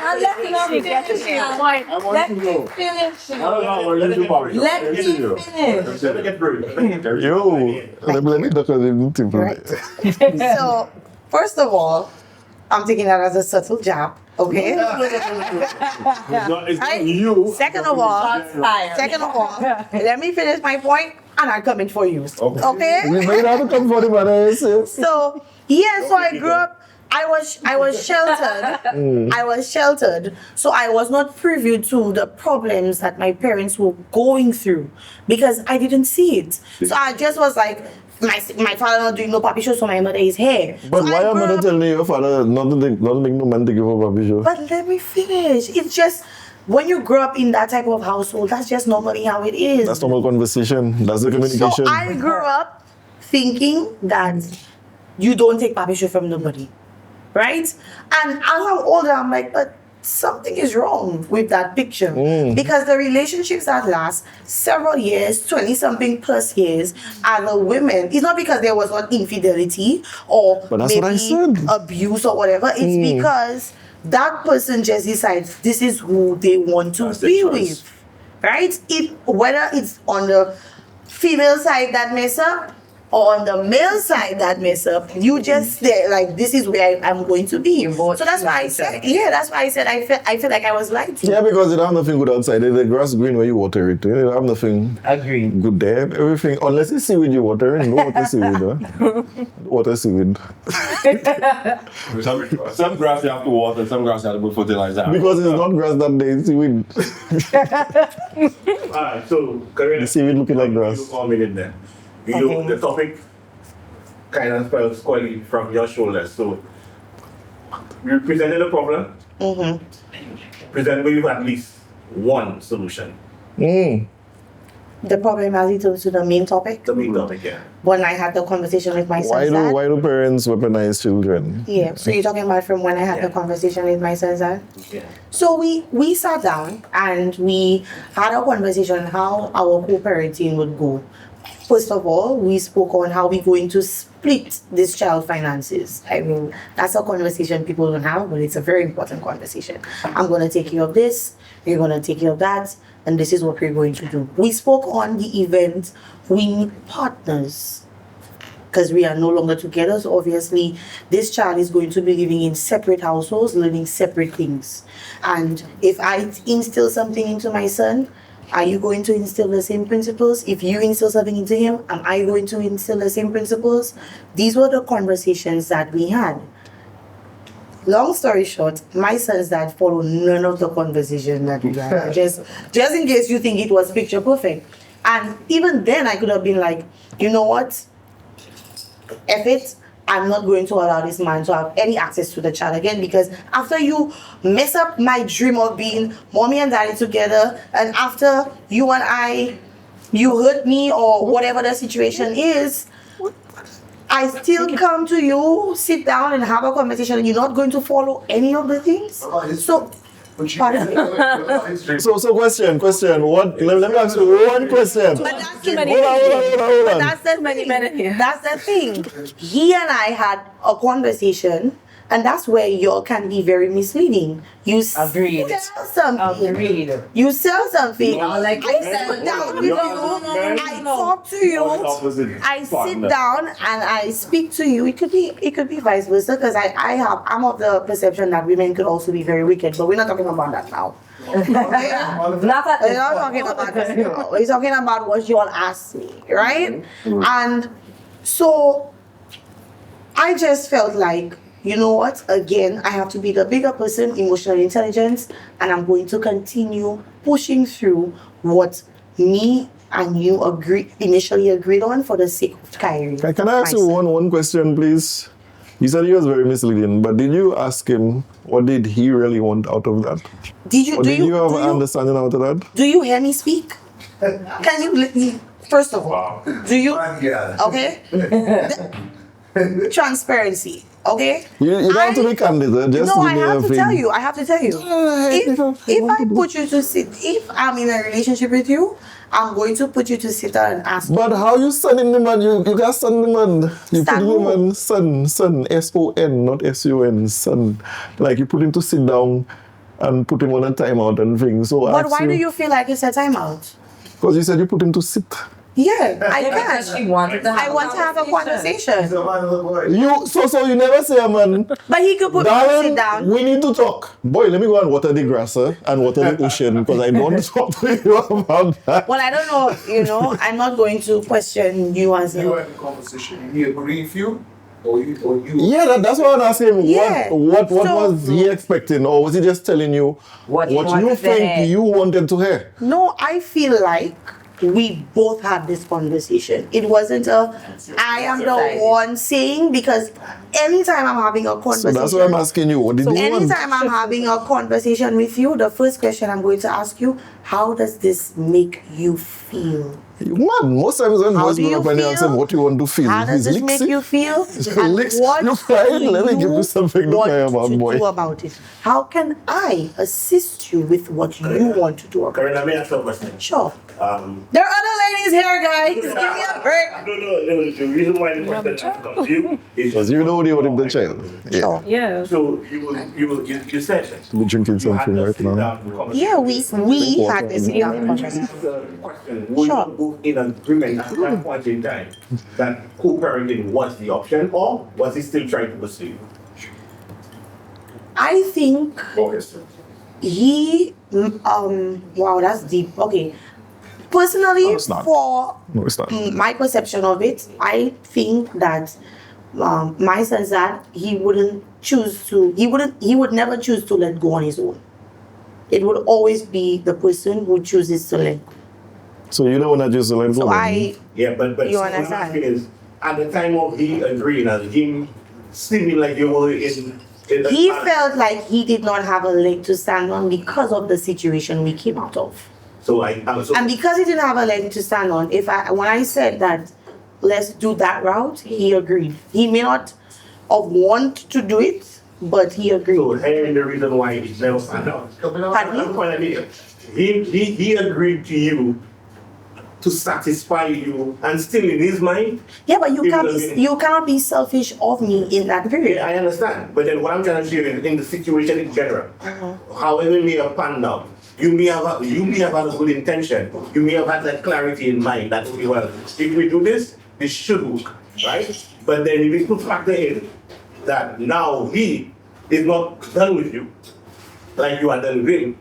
want to know. What about when you do Bobby show? Let me Continue. finish. Let me get through. Yo, let me look at it. Right. So, first of all, I'm taking that as a subtle jab, okay? It's not Right? you. Second of all, let me finish my point, and I'm coming for you. Okay? We made out to come for the mother. So yeah, so I grew up. I was sheltered. I was sheltered, so I was not privy to the problems that my parents were going through because I didn't see it. So I just was like, my father not doing no puppy show, so my mother is here. But So why I your grew mother up- telling your father not to make no man to give a puppy show? But let me finish. It's just when you grow up in that type of household, that's just normally how it is. That's normal conversation. That's the communication. So I grew up thinking that you don't take puppy show from nobody, right? And as I'm older, I'm like, but something is wrong with that picture because the relationships that last several years, 20-something plus years, are the women. It's not because there was not infidelity or But that's what I maybe said. abuse or whatever. It's because that person just decides this is who they want to That's their be choice. with, right? Whether it's on the female side that mess up or on the male side that mess up, you just say like this is where I'm going to be. So that's why I said, I felt like I was lied to. Yeah, because you don't have nothing good outside. The grass green where you water it. You don't have nothing Agreed. good there. Everything, unless it's seaweed you water, no water seaweed. Water seaweed. Some grass you have to water, some grass you have to put fertilizer. Because it's not grass that day, it's seaweed. Alright, so Karina, The seaweed looking like you grass. 4 minutes there. You know, the topic kind of fell squarely from your shoulders. So we presented a problem. Present with at least one solution. The problem as it to the main topic. The main topic, yeah. When I had the conversation with my Why son's do dad. why do parents weaponize children? Yeah, so you're talking about from when I had the conversation with my son's dad? Yeah. So we sat down and we had a conversation on how our co-parenting would go. First of all, we spoke on how we're going to split this child finances. I mean, that's a conversation people don't have, but it's a very important conversation. I'm going to take care of this, you're going to take care of that, and this is what we're going to do. We spoke on the event, we need partners because we are no longer together. So obviously, this child is going to be living in separate households, learning separate things. And if I instill something into my son, are you going to instill the same principles? If you instill something into him, am I going to instill the same principles? These were the conversations that we had. Long story short, my son's dad followed none of the conversation that we had. Just in case you think it was picture perfect. And even then, I could have been like, you know what? F it. I'm not going to allow this man to have any access to the child again, because after you mess up my dream of being mommy and daddy together, and after you and I, you hurt me or whatever the situation is, I still come to you, sit down and have a conversation, and you're not going to follow any of the things. So, pardon me. So question. What? Let me ask you one question. But that's the many- Hold on. But that's the Many thing. minutes here. That's the thing. He and I had a conversation, and that's where you can be very misleading. You Agreed. sell something. Agreed. You sell something. Yeah, like I you sit said, down with you're you. men I talk to you. on the opposite I sit partner. down and I speak to you. It could be vice versa, because I'm of the perception that women could also be very wicked, but we're not talking about that now. Not at We're this not point. talking about this now. We're talking about what you all asked me, right? And so I just felt like, you know what? Again, I have to be the bigger person, emotional intelligence, and I'm going to continue pushing through what me and you initially agreed on for the sake of Kyrie. Can I ask you one question, please? You said he was very misleading, but did you ask him what did he really want out of that? Or did you have an understanding out of that? Do you hear me speak? Can you let me? First of all, do you? Yeah. Okay. Transparency. Okay. You don't have to be candid. Just No, give I me a have to thing. tell you. I have to tell you. If I put you to sit, if I'm in a relationship with you, I'm going to put you to sit down and ask. But how you sending the man? You can't send the man. You put Stand the who? man son, S-O-N, not S-U-N, son. Like you put him to sit down and put him on a timeout and things. So But why do you feel like it's a timeout? Because you said you put him to sit. Yeah, I Yeah, because she can. wanted to have I want to have a conversation. So, man, look, boy. So you never say, man, But he could put me to sit darling, down. we need to talk. Boy, let me go and water the grass and water the ocean because I don't want to talk to you about that. Well, I don't know, I'm not going to question you as You a. had the conversation. He agreed with you? Or you? Yeah, that's what I'm asking. Yeah. What So- was he expecting? Or was he just telling you What he you wanted to think hear. you wanted to hear? No, I feel like we both had this conversation. It wasn't I am the one saying, because anytime I'm having a So conversation. that's why I'm asking you. What did you want? Anytime I'm having a conversation with you, the first question I'm going to ask you, how does this make you feel? Man, most times when How boys do go you up and they ask feel? them what you want to feel, How does he's this make licks you it. feel? Licks. You crying? Let me give you something to want cry about, to boy. do about it? How can I assist you with what you want to do about Karen, let me ask you a question. it? Sure. Um, There are other ladies here, guys. Give me a break. no, the reason why the question comes to you is Because you know the what the child. Yeah. Sure. Yeah. so you said that. We're drinking you had something to right sit now. down and conversate. Yeah, we had this conversation. Were Sure. you both in agreement at that point in time that co-parenting was the option, or was he still trying to pursue? I think he wow, that's deep. Okay. Personally, No, it's not. for No, it's not. my perception of it, I think that my sense that he would never choose to let go on his own. It would always be the person who chooses to let go. So you don't want to just let go. So Yeah, but You what I'm understand? asking is, at the time of he agreeing and him seeming like you were in he felt like he did not have a leg to stand on because of the situation we came out of. so And because he didn't have a leg to stand on, when I said that let's do that route, he agreed. He may not have want to do it, but he agreed. so hearing the reason why he never signed up. Pardon me? I'm quite idea. He agreed to you to satisfy you, and still in his mind, Yeah, but you Even cannot be selfish of me in that period. yeah, I understand. But then what I'm trying to share is in the situation in general, however it may have panned out, you may have had a good intention. You may have had that clarity in mind that, okay, well, if we do this, this should work, right? But then you need to factor in that now he is not done with you, like you are done with him,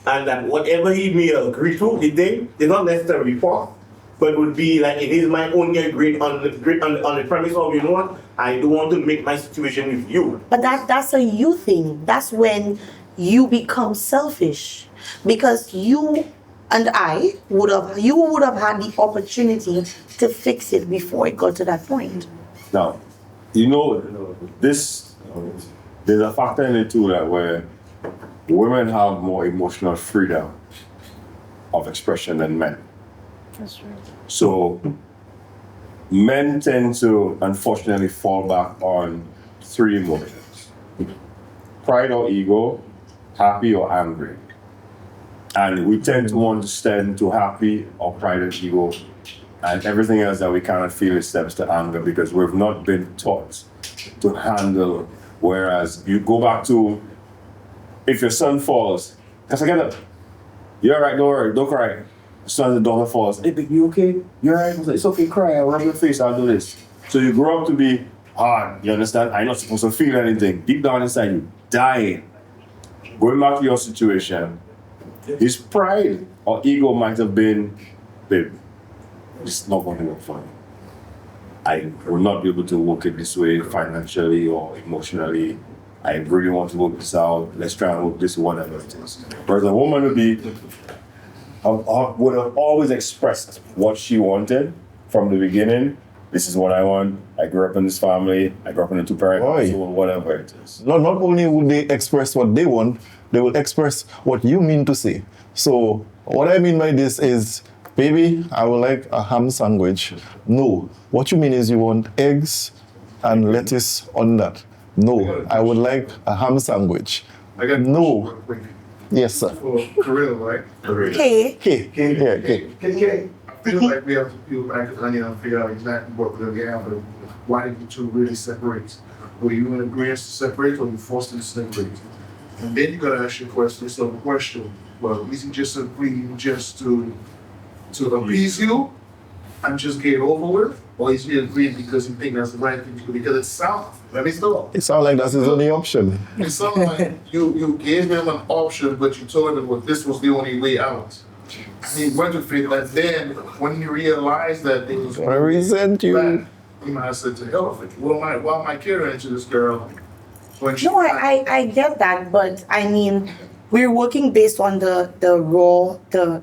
and that whatever he may agree to, he did, is not necessarily false, but would be like in his mind only agreed on the premise of, you know what, I don't want to make my situation with you. But that's a you thing. That's when you become selfish, because you and I would have had the opportunity to fix it before it got to that point. Now, You know, this, there's a factor in it too that where women have more emotional freedom of expression than men. That's true. So men tend to unfortunately fall back on 3 emotions: pride or ego, happy or angry. And we tend to want to stand to happy or pride or ego, and everything else that we cannot feel is steps to anger because we've not been taught to handle. Whereas you go back to, if your son falls, just get up. You're all right, don't worry, don't cry. Son, the daughter falls. Hey, baby, you okay? You're all right? It's okay, cry. I'll rub your face, I'll do this. So you grow up to be hard, you understand? I'm not supposed to feel anything. Deep down inside you, dying. Going back to your situation, his pride or ego might have been, babe, it's not going to work for me. I will not be able to work it this way financially or emotionally. I really want to work this out. Let's try and work this, whatever it is. Whereas a woman would have always expressed what she wanted from the beginning. This is what I want. I grew up in this family. I grew up in a 2-parent household, whatever it is. Not only would they express what they want, they will express what you mean to say. So what I mean by this is, baby, I would like a ham sandwich. No, what you mean is you want eggs and lettuce on that. No, I would like a ham sandwich. I got No. Yes, sir. For Kirill, right? Hey, Okay. I feel like we have to peel back the onion and figure out exactly what we're going to get, but why did the two really separate? Were you in agreement to separate or you forced them to separate? And then you got to ask yourself a question. Well, is he just agreeing just to appease you and just get over with? Or is he agreeing because he thinks that's the right thing to do? Because it sounds, let me stop. It sounds like that's his only option. It sounds like you gave him an option, but you told him, well, this was the only way out. He went with it, and then when you realized that it was I resent you. bad, he might have said to hell with it. Why am I caring into this girl? When she no, I get that, but I mean, we're working based on the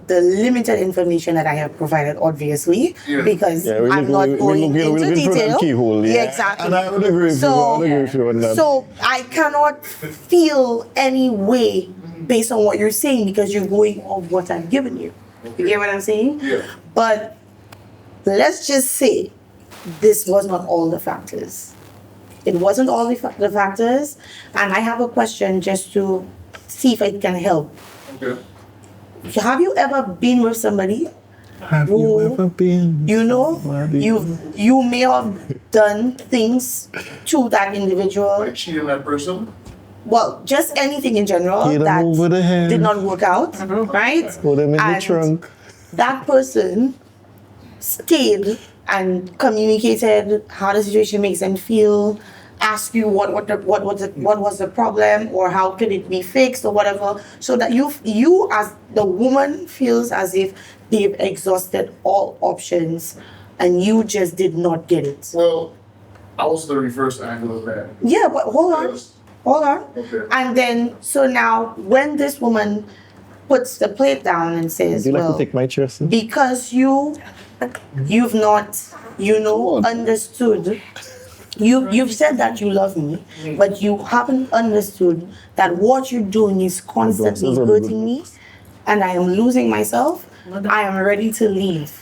limited information that I have provided, obviously, because Yeah, I'm not going into looking for that detail. keyhole, yeah. Exactly. And I would agree with you. I would agree with you on that. So I cannot feel any way based on what you're saying because you're going off what I've given you. You get what I'm saying? Yeah. But let's just say this was not all the factors. It wasn't all the factors, and I have a question just to see if it can help. Okay. Have you ever been with somebody Have who, you ever been? you know, you may have done things to that individual, Like cheating that person? well, just anything in general Hit 'em that over the head. did not work out, right? Put them in the And trunk. that person stayed and communicated how the situation makes them feel, ask you what was the problem or how could it be fixed or whatever, so that you as the woman feels as if they've exhausted all options and you just did not get it. Well, I was the reverse angle of that. Yeah, but hold on. Okay. And then so now when this woman puts the plate down and says, Would you like well, to take my chair, sir? because you've not, understood. You've said that you love me, but you haven't understood that what you're doing is constantly hurting me, and I am losing myself. I am ready to leave.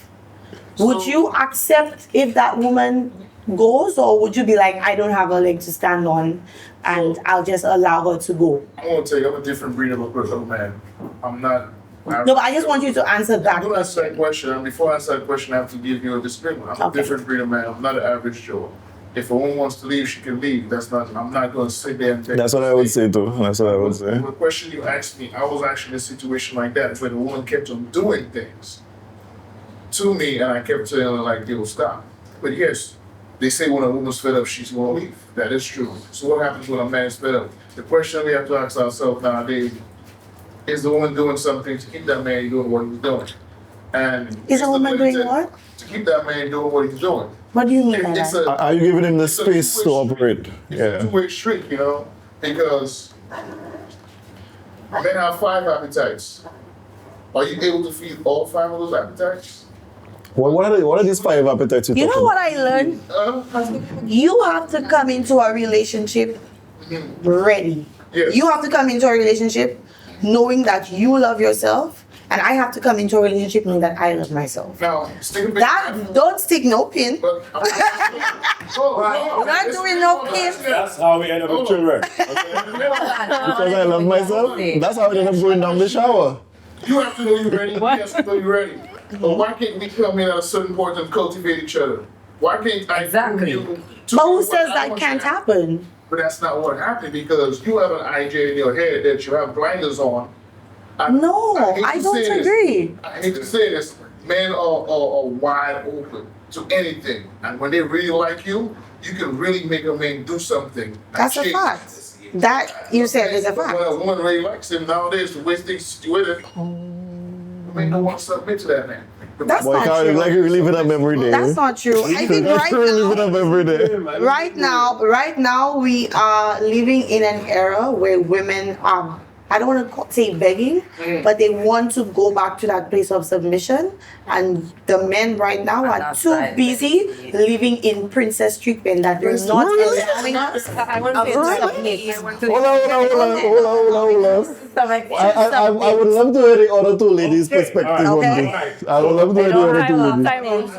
Would you accept if that woman goes, or would you be like, I don't have a leg to stand on, and I'll just allow her to go? I want to tell you, I'm a different breed of a person, man. I'm not. No, but I just want you to answer that I'm going to answer that question, and before I answer that question, I have to give you a disclaimer. I'm Okay. a different breed of man. I'm not an average Joe. If a woman wants to leave, she can leave. I'm not going to sit there and take That's what I would say too. That's what I would say. The question you asked me, I was actually in a situation like that where the woman kept on doing things to me, and I kept telling her, like, yo, stop. But yes, they say when a woman's fed up, she's going to leave. That is true. So what happens when a man's fed up? The question we have to ask ourselves nowadays, is the woman doing something to keep that man doing what he's doing? And Is a woman doing what? To keep that man doing what he's doing. What do you mean by It's that? Are you giving him the it's a space to two-way operate? street. It's a two-way street, because men have 5 appetites. Are you able to feed all 5 of those appetites? What are these 5 appetites You know what I learned? You have to come into a relationship ready. Yes. You have to come into a relationship knowing that you love yourself, and I have to come into a relationship knowing that I love myself. Now, stick a bit. That don't stick no pin. But, We're not doing no pin. That's how we end up with children. Because I love myself? That's how I end up going down the shower. you have to know you're ready. You have to know you're ready. But why can't we come in at a certain point and cultivate each other? Why can't I Exactly. you to But do who what says I that want can't to happen? But that's not what happened because you have an idea in your head that you have blinders on. No, hate I to don't say this. agree. I hate to say this, men are wide open to anything. And when they really like you, you can really make a man do something. and That's a change. fact. That you said is a But fact. when a woman really likes him nowadays, the way things with it, I mean, no one submit to that man. That's Boy, not can't true. like reliving them every day. That's not true. I think Reliving them every day. right now we are living in an era where women I don't want to say begging, but they want to go back to that place of submission, and the men right now are that's too right. busy living in princess treatment that they're not allowing us. I want to Really? Hold on. Stomach. I would love to hear the other 2 ladies' perspective on Okay. this. I would love to hear the other 2 ladies.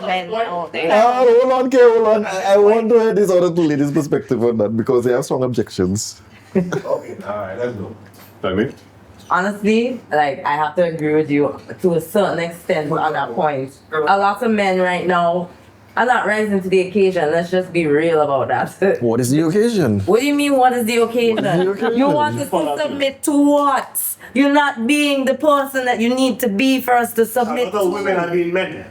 Hold on, Kay, hold on. I want to hear these other 2 ladies' perspective on that because they have strong objections. Okay, alright, let's go. Tell me. Honestly, like I have to agree with you to a certain extent on that point. A lot of men right now are not rising to the occasion. Let's just be real about that. What is the occasion? What do you mean, what is the occasion? the occasion? You want us to submit to what? You're not being the person that you need to be for us to submit Other to. women are being men.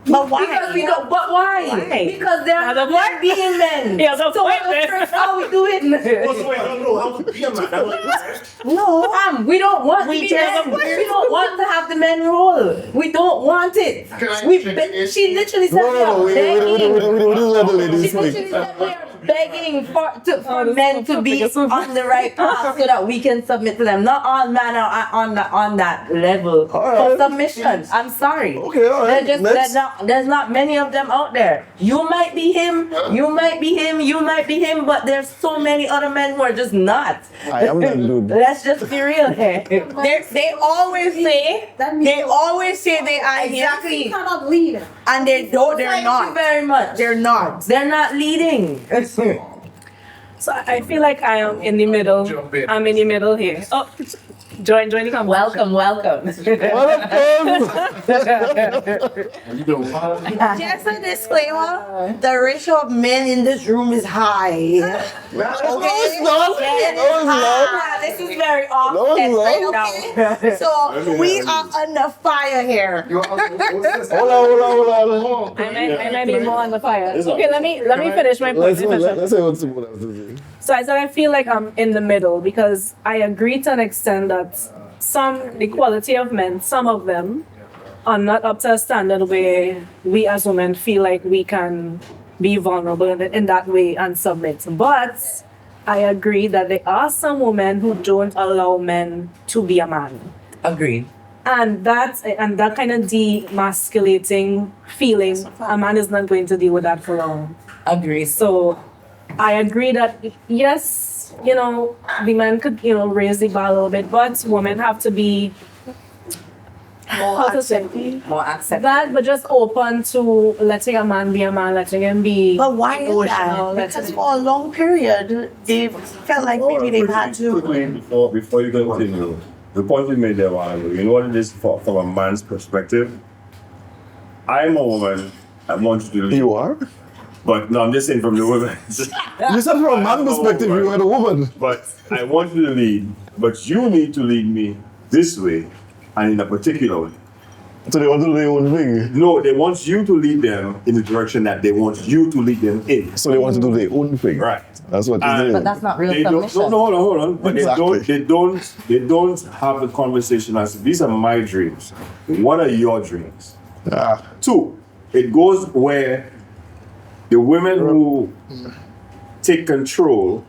But why? Because we don't, but why? Why? Because they're Other not being men. Yeah, the so point what's there. how we do it? Also, I don't know how to be a man. That's what it is. No. We don't want We to be just- men. We don't want to have the men role. We don't want it. Can I We check be- in? she literally said No, we we are begging. just let the ladies She speak. literally said we are begging for men to be on the right path so that we can submit to them. Not all men are on that level Alright. for submission. I'm sorry. Okay, alright. There's not many of them out there. You might be him, you might be him, you might be him, but there's so many other men who are just not. I am that dude. Let's just be real here. They always say they are Exactly. here, and they're Thank you not. very much. They're not. They're not leading. So I feel like I am in the middle. Jump in. I'm in the middle here. Oh, join the conversation. Welcome. What up, Just a disclaimer: the ratio of men in this room is high. No, it's not. This is very offset No, right it's now. So we are under fire here. You are- what's this? Hold on. I might be more on the fire. Okay, let me finish my point. Let's say what someone else is saying. So I said I feel like I'm in the middle because I agree to an extent that the quality of men, some of them, are not up to a standard where we as women feel like we can be vulnerable in that way and submit. But I agree that there are some women who don't allow men to be a man. Agreed. And that kind of demasculating feeling, a man is not going to deal with that for long. Agreed. So I agree that yes, the man could, raise the bar a little bit, but women have to be More accepting. More acceptable. that, but just open to letting a man be a man, letting him be. But why is emotional, that? Because for a long period, they felt like maybe they've had to. Quickly, before you continue, the point you made there, while ago, you know what it is from a man's perspective? I'm a woman, I want you to lead. You are? But no, I'm just saying from the woman. You said from a man perspective, you are the woman. But I want you to lead, but you need to lead me this way and in a particular way. So they want to do their own thing. No, they want you to lead them in the direction that they want you to lead them in. So they want to do their own thing. Right. That's what you're And- saying. But that's not real They don't, submission. no, hold on. But Exactly. they don't have the conversation as these are my dreams. What are your dreams? Ah. 2, it goes where the women who take control,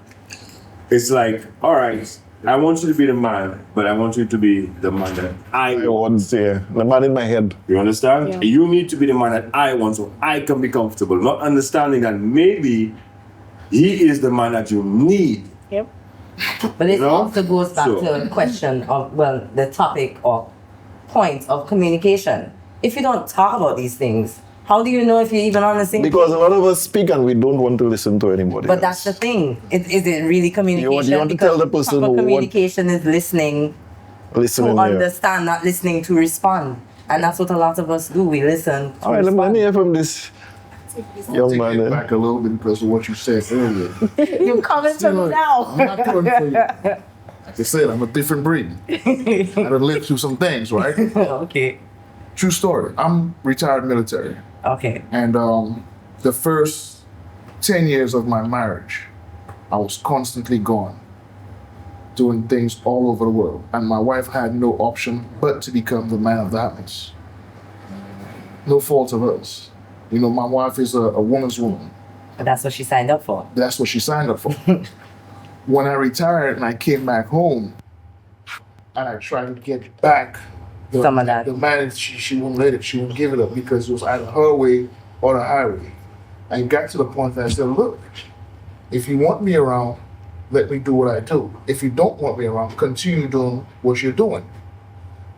it's like, all right, I want you to be the man, but I want you to be the man that I I want. want, yeah, the man in my head. You understand? Yeah. You need to be the man that I want so I can be comfortable, not understanding that maybe he is the man that you need. Yep. But it You know? also goes back So- to the question of, well, the topic or point of communication. If you don't talk about these things, how do you know if you're even on the same Because a lot of us speak and we don't want to listen to anybody But else. that's the thing. Is it really communication? you want to tell the Because person proper what- communication is listening to Listening, yeah. understand, not listening to respond. And that's what a lot of us do. We listen to All right, let respond. me hear from this young Take man. it back a little bit because of what you said earlier. You coming to me now. I'm not coming for you. Like I said, I'm a different breed. I done lived through some things, right? Okay. True story. I'm retired military. Okay. And the first 10 years of my marriage, I was constantly gone, doing things all over the world. And my wife had no option but to become the man of the house. No fault of hers. You know, my wife is a woman's woman. But that's what she signed up for. That's what she signed up for. When I retired and I came back home, and I tried to get back Some of that. the man, she wouldn't let it. She wouldn't give it up because it was either her way or the highway. And it got to the point that I said, look, if you want me around, let me do what I do. If you don't want me around, continue doing what you're doing.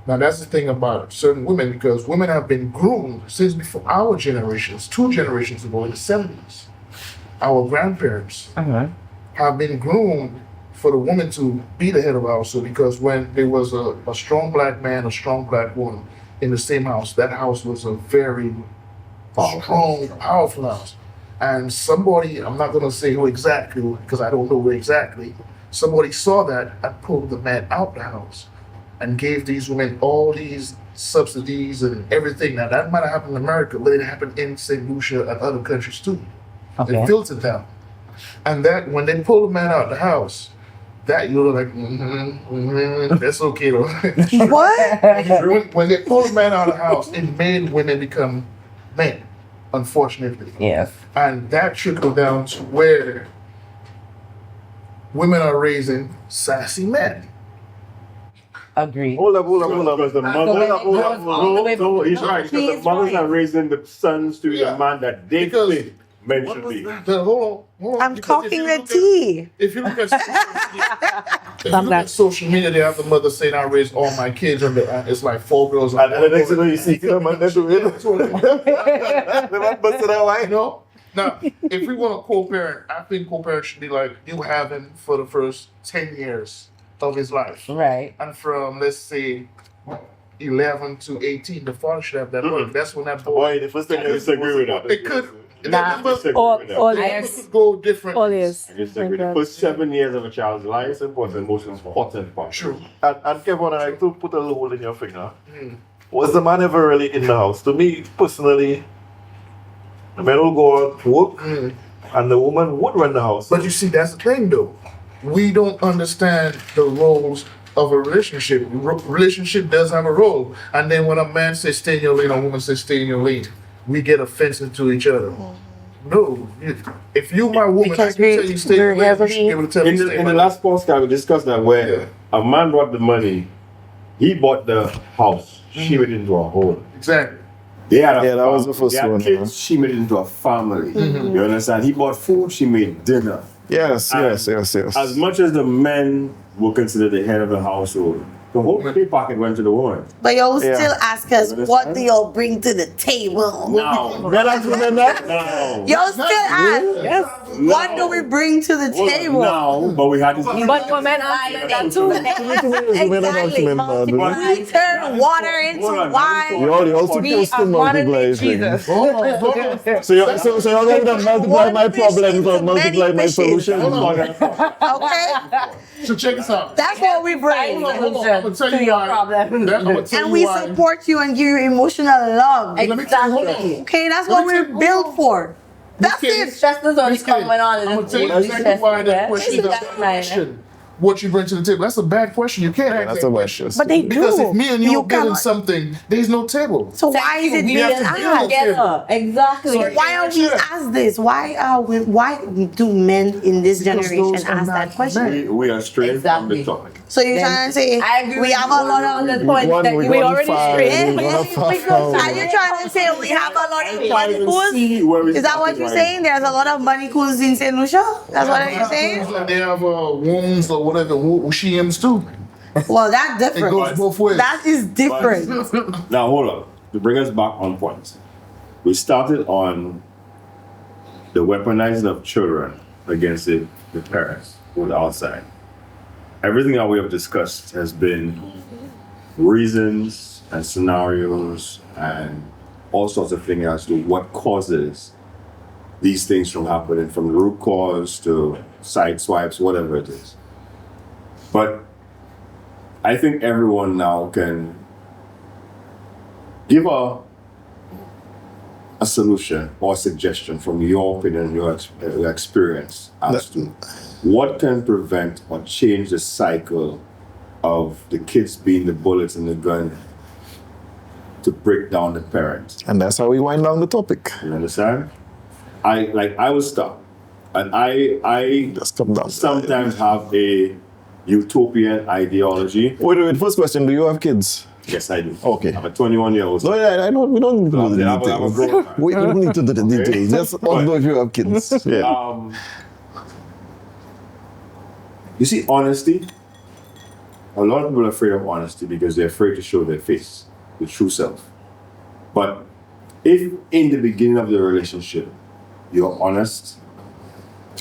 Now that's the thing about certain women, because women have been groomed since before our generations, 2 generations ago in the 70s. Our grandparents have been groomed for the woman to be the head of the household, because when there was a strong black man, a strong black woman in the same house, that house was a very strong, powerful house. And somebody, I'm not going to say who exactly, because I don't know who exactly, somebody saw that and pulled the man out the house and gave these women all these subsidies and everything. Now that might have happened in America, but it happened in St. Lucia and other countries too. Okay. It filtered down. And that when they pulled the man out the house, that you were like, that's okay though. What? when they pulled the man out of the house, it made women become men, unfortunately. Yes. And that trickled down to where women are raising sassy men. Agree. Hold up. Because the mothers, no, he's right. Because the He's mothers right. are raising the sons to be Yeah. the man that they Because- think men should be. Hold on. I'm Because talking if you the look tea. If you look at social media, they have the mother saying, I raised all my kids, and it's like 4 girls. And the next thing you see, the man that do it. The man busted out white. You know? Now, if we want to co-parent, I think co-parent should be like you have him for the first 10 years of his life. Right. And from, let's say, 11 to 18, the father should have that work. That's when that boy... Boy, the first thing I disagree with that. It could... Nah. the numbers All yes. could go different. All yes. I disagree. The first 7 years of a child's life is important, most important part. True. And Kevin, I like to put a little hole in your finger. Was the man ever really in the house? To me, personally, the man will go out to work and the woman would run the house. But you see, that's the thing, though. We don't understand the roles of a relationship. Relationship does have a role. And then when a man says stay in your lane, a woman says stay in your lane, we get offensive to each other. No. If you my woman, I Because can tell you stay in your lane, you should be able to tell me In stay the, in in my the lane. last podcast, we discussed that where a man brought the money, he bought the house, she made it into a home. Exactly. They had a Yeah, that was the family. first They had one, kids, huh? she made it into a family. You understand? He bought food, she made dinner. Yes. As much as the men were considered the head of the household, the whole pay pocket went to the woman. But y'all Yeah. still ask us, what do y'all bring to the table? No. Men and women that? No. Y'all still ask, what do we bring to the table? No, but we had this. But women are that too. Exactly. We turn water into Hold on, wine. Y'all supposed to multiply things. So y'all going to multiply my problems or multiply my solutions? Okay? So check this out. That's what we bring. I'm gonna tell you why. And we support you and give you emotional love. Let me tell you, hold on. Okay, that's what we're built for. That's kidding. it. Just as only Just kidding. coming on I'm in gonna tell you the exactly why that question is a That's question. what you bring to the table. That's a bad question. You can't ask That's that a bad question. question. But they do. Because if me and you are building cannot- something, there's no table. So why is it we being are asked? together. Exactly. So Why are we asked this? Why do men in this Because generation those are ask not that question? men. We are straying Exactly. from the topic. So you're Then trying to say I agree we with have you a lot on of the point that we you gone already far, strayed. we gone far. Are you trying to say we have a lot of money cools? Is that what you're saying? There's a lot of money cools in St. Lucia? That's what you're saying? They have wombs or whatever, shims too. Well, that's It different. goes both ways. That is different. Now hold on. To bring us back on point, we started on the weaponizing of children against the parents with outside. Everything that we have discussed has been reasons and scenarios and all sorts of things as to what causes these things from happening, from the root cause to side swipes, whatever it is. But I think everyone now can give a solution or suggestion from your opinion, your experience as to what can prevent or change the cycle of the kids being the bullets in the gun to break down the parents. And that's how we wind down the topic. You understand? I was stuck. And I Just come down. sometimes have a utopian ideology. Wait. First question: do you have kids? Yes, I do. Okay. I'm a 21-year-old. No, I don't. We don't need to do the I'm a details. grown man. We don't need to do the details. Just know if you have kids. Yeah. You see, honesty. A lot of people are afraid of honesty because they're afraid to show their face, the true self. But if in the beginning of the relationship, you're honest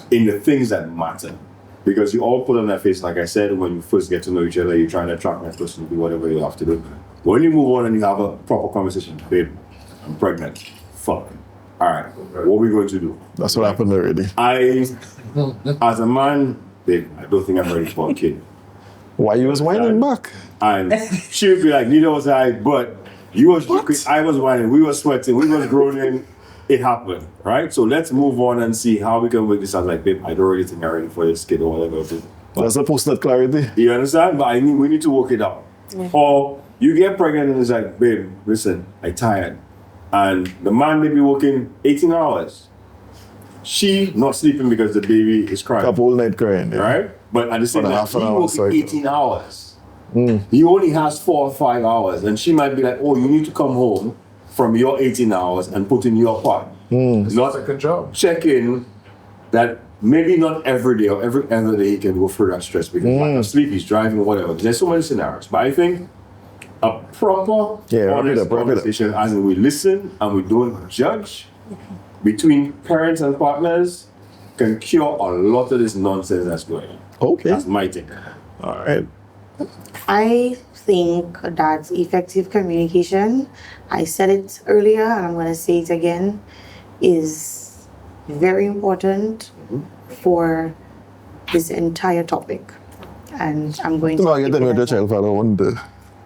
in the things that matter, because you all put on that face, like I said, when you first get to know each other, you're trying to attract that person to do whatever you have to do. When you move on and you have a proper conversation, babe, I'm pregnant. Fuck. All right, what are we going to do? That's what happened already. As a man, babe, I don't think I'm ready for a kid. Why you was whining back? And she would be like, neither was I, but you was I was whining, we were sweating, we was groaning, it happened, right? So let's move on and see how we can work this out. Like, babe, I don't really think I'm ready for this kid or whatever. That's a post-nut clarity. You understand? But we need to work it out. Yeah. Or you get pregnant and it's like, babe, listen, I'm tired. And the man may be working 18 hours. She not sleeping because the baby is crying. Couple night crying, yeah. Right? But at the same time, half he an hour working cycle. 18 hours. He only has 4 or 5 hours. And she might be like, oh, you need to come home from your 18 hours and put in your part. Not Second job. check in that maybe not every day or every other day he can go through that stress because he's not asleep, he's driving, whatever. There's so many scenarios. But I think a proper, honest conversation, as in we listen and we don't judge between parents and partners, can cure a lot of this nonsense that's going on. Okay. That's my take. All right. I think that effective communication, I said it earlier and I'm going to say it again, is very important for this entire topic. And I'm going to. Tomorrow you tell me what your child father want to do.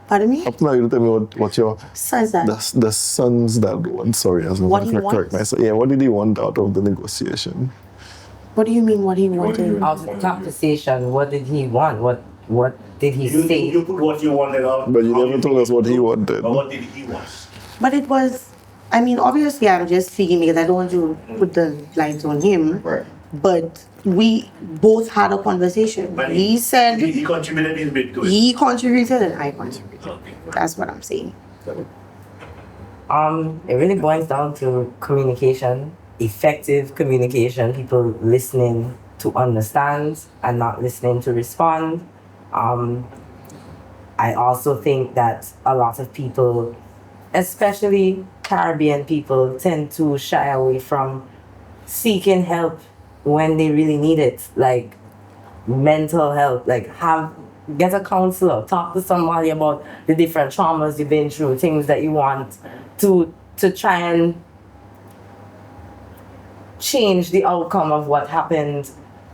Pardon me? Up to now you tell me what your Says that. the son's dad want. Sorry, I was What going he to correct wants? myself. Yeah, what did he want out of the negotiation? What do you mean what he wanted? Of the conversation, what did he want? What did he say? You put what you wanted out. But you never told us what he wanted. But what did he want? But it was, I mean, obviously I'm just speaking because I don't want to put the lights on him. Right. But we both had a conversation. But He said he contributed his bit to it. he contributed and I contributed. That's what I'm saying. It really boils down to communication, effective communication, people listening to understand and not listening to respond. I also think that a lot of people, especially Caribbean people, tend to shy away from seeking help when they really need it, like mental health, like get a counselor, talk to somebody about the different traumas you've been through, things that you want to try and change the outcome of what happened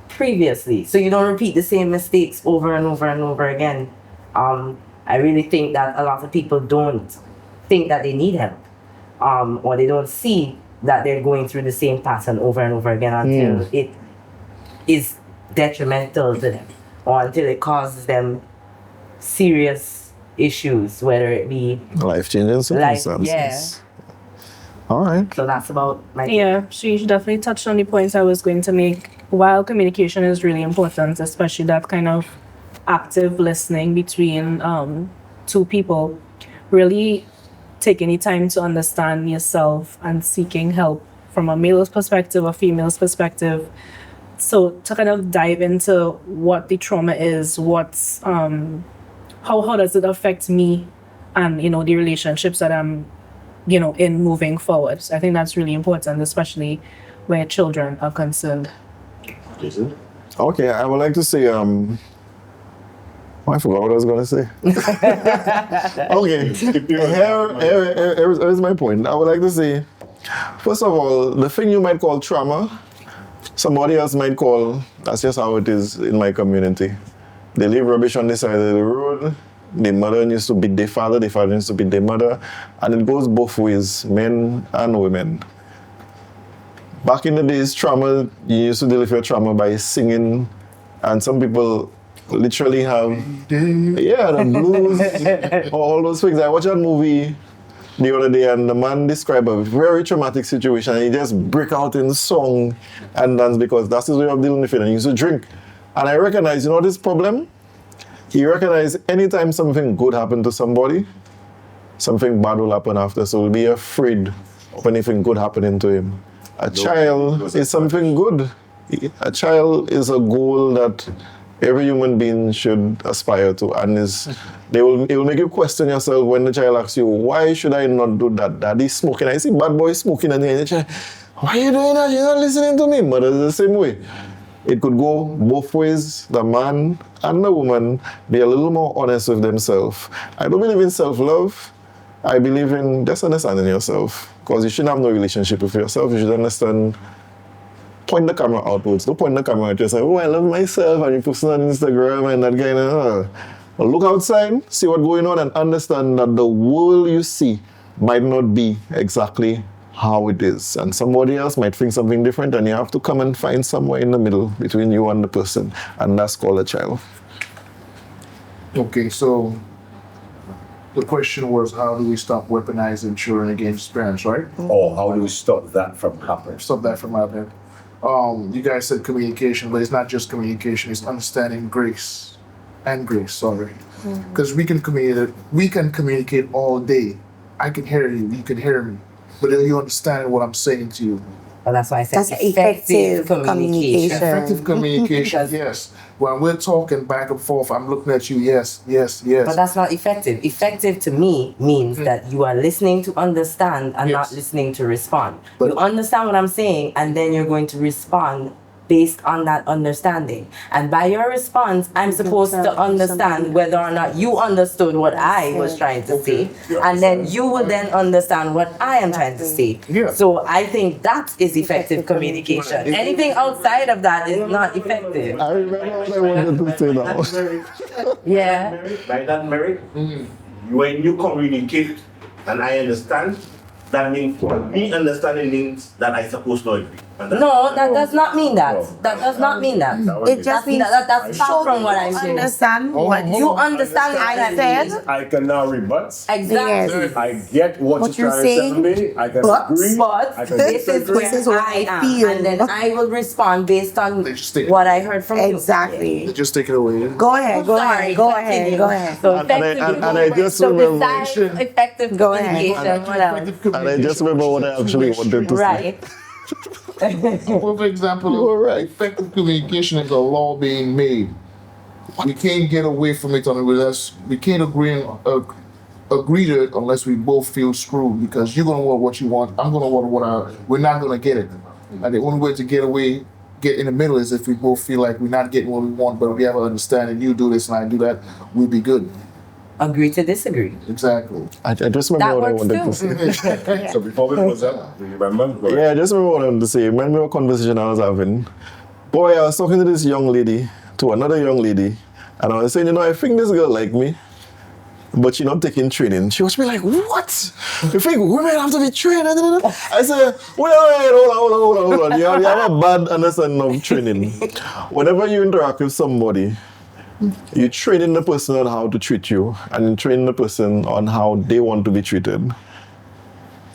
previously, so you don't repeat the same mistakes over and over and over again. I really think that a lot of people don't think that they need help, or they don't see that they're going through the same pattern over and over again until it is detrimental to them. or until it causes them serious issues, whether it be Life-changing circumstances. All right. So that's about my Yeah, she definitely touched on the points I was going to make. While communication is really important, especially that kind of active listening between two people, really taking the time to understand yourself and seeking help from a male's perspective or female's perspective. So to kind of dive into what the trauma is, what's how does it affect me and the relationships that I'm in moving forward. So I think that's really important, especially where children are concerned. Okay, I would like to say, I forgot what I was going to say. Okay, here's my point. I would like to say, first of all, the thing you might call trauma, somebody else might call, that's just how it is in my community. They leave rubbish on the side of the road. The mother used to beat their father used to beat their mother, and it goes both ways, men and women. Back in the days, trauma, you used to deal with your trauma by singing, and some people literally have, the blues, all those things. I watched that movie the other day, and the man described a very traumatic situation, and he just break out in song and dance because that's his way of dealing with it, and he used to drink. And I recognize, this problem? He recognized anytime something good happened to somebody, something bad will happen after, so he'll be afraid of anything good happening to him. A child is something good. A child is a goal that every human being should aspire to, and it will make you question yourself when the child asks you, why should I not do that? Daddy's smoking. I see bad boy smoking, and the child, why are you doing that? You're not listening to me. But it's the same way. It could go both ways. The man and the woman be a little more honest with themselves. I don't believe in self-love. I believe in just understanding yourself. Because you shouldn't have no relationship with yourself. You should understand. Point the camera outwards. Don't point the camera at yourself. Oh, I love myself. And you post it on Instagram and that kind of. Look outside, see what's going on, and understand that the world you see might not be exactly how it is. And somebody else might think something different, and you have to come and find somewhere in the middle between you and the person. And that's called a child. Okay, so the question was, how do we stop weaponizing children against parents, right? Or how do we stop that from happening? Stop that from happening. You guys said communication, but it's not just communication, it's understanding grace. Sorry. Because we can communicate all day. I can hear you, you can hear me. But then you understand what I'm saying to you. Well, that's why I said That's effective communication. Effective communication, yes. When we're talking back and forth, I'm looking at you, yes. But that's not effective. Effective to me means that you are listening to understand and not listening to respond. But you understand what I'm saying, and then you're going to respond based on that understanding. And by your response, I'm supposed to understand whether or not you understood what I was trying to say. And then you will then understand what I am trying to say. Yeah. So I think that is effective communication. Anything outside of that is not effective. I remember what I wanted to say now. Yeah. By that merit, when you communicate and I understand, that means me understanding means that I supposed to agree. No, that does not mean that. That does not mean that. It just means that's far from what I'm saying. understand what You understand what I I said. said. I can now rebut. Exactly. Yes. I get what you're trying to say to me. I can but- agree. But I can this is disagree. where what I I am, feel. and then I will respond based on Just take it. what I heard from you. Exactly. just take it away. Go ahead, go Sorry, ahead, go continue. ahead, go ahead. So And I just remember- besides effective Go ahead. communication, what else? And I just remember what I actually wanted to say. Right. For example, You were right. effective communication is a law being made. We can't get away from it unless we can't agree to it unless we both feel screwed, because you're gonna want what you want, I'm gonna want what we're not gonna get it. And the only way to get in the middle is if we both feel like we're not getting what we want, but we have an understanding, you do this and I do that, we'll be good. Agree to disagree. Exactly. I just remember what I wanted to say. So before we close up, remember? Go ahead. Yeah, I just remember what I wanted to say. Remember a conversation I was having. Boy, I was talking to this young lady, to another young lady, and I was saying, I think this girl like me, but she's not taking training. She was like, what? You think women have to be trained? I said, wait, hold on. You have a bad understanding of training. Whenever you interact with somebody, You're training the person on how to treat you, and you're training the person on how they want to be treated.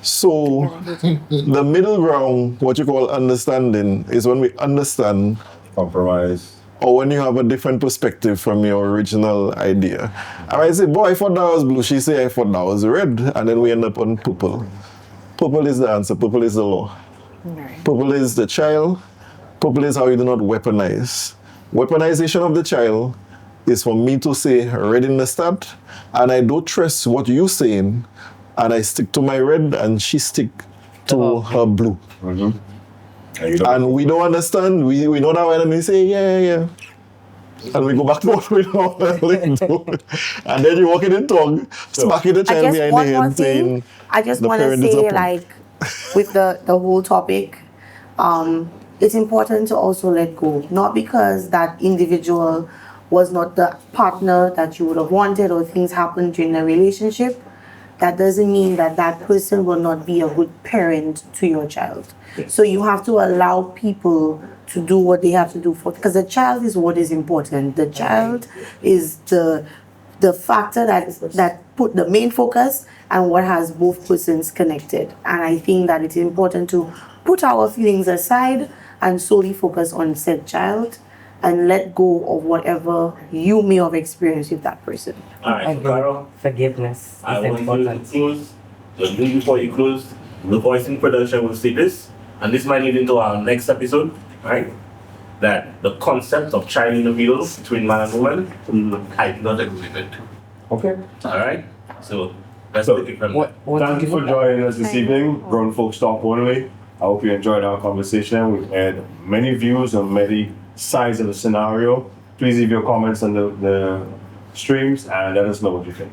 So the middle ground, what you call understanding, is when we understand, Compromise. or when you have a different perspective from your original idea. And I say, boy, I thought that was blue. She say, I thought that was red. And then we end up on purple. Purple is the answer. Purple is the law. Purple is the child. Purple is how you do not weaponize. Weaponization of the child is for me to say red in the start, and I don't trust what you're saying, and I stick to my red, and she stick to her blue. And we don't understand. We know that when we say, yeah. And we go back to what we know. And then you walk in the tongue, smacking the child behind the head, saying, I just the want to parent is say, up. like, with the whole topic, it's important to also let go. Not because that individual was not the partner that you would have wanted or things happened during the relationship. That doesn't mean that that person will not be a good parent to your child. So you have to allow people to do what they have to do for, because the child is what is important. The child is the factor that put the main focus and what has both persons connected. And I think that it's important to put our feelings aside and solely focus on said child and let go of whatever you may have experienced with that person. All right, so Carol, Forgiveness I is want you to important. close. So you before you close, the voicing production will say this, and this might lead into our next episode, right? That the concept of child in the middle between man and woman, I do not agree with it. Okay. All right? So let's So, take it from there. Thank you for joining us this evening. Grown Folks Talk Only. I hope you enjoyed our conversation. We've had many views on many sides of the scenario. Please leave your comments on the streams and let us know what you think.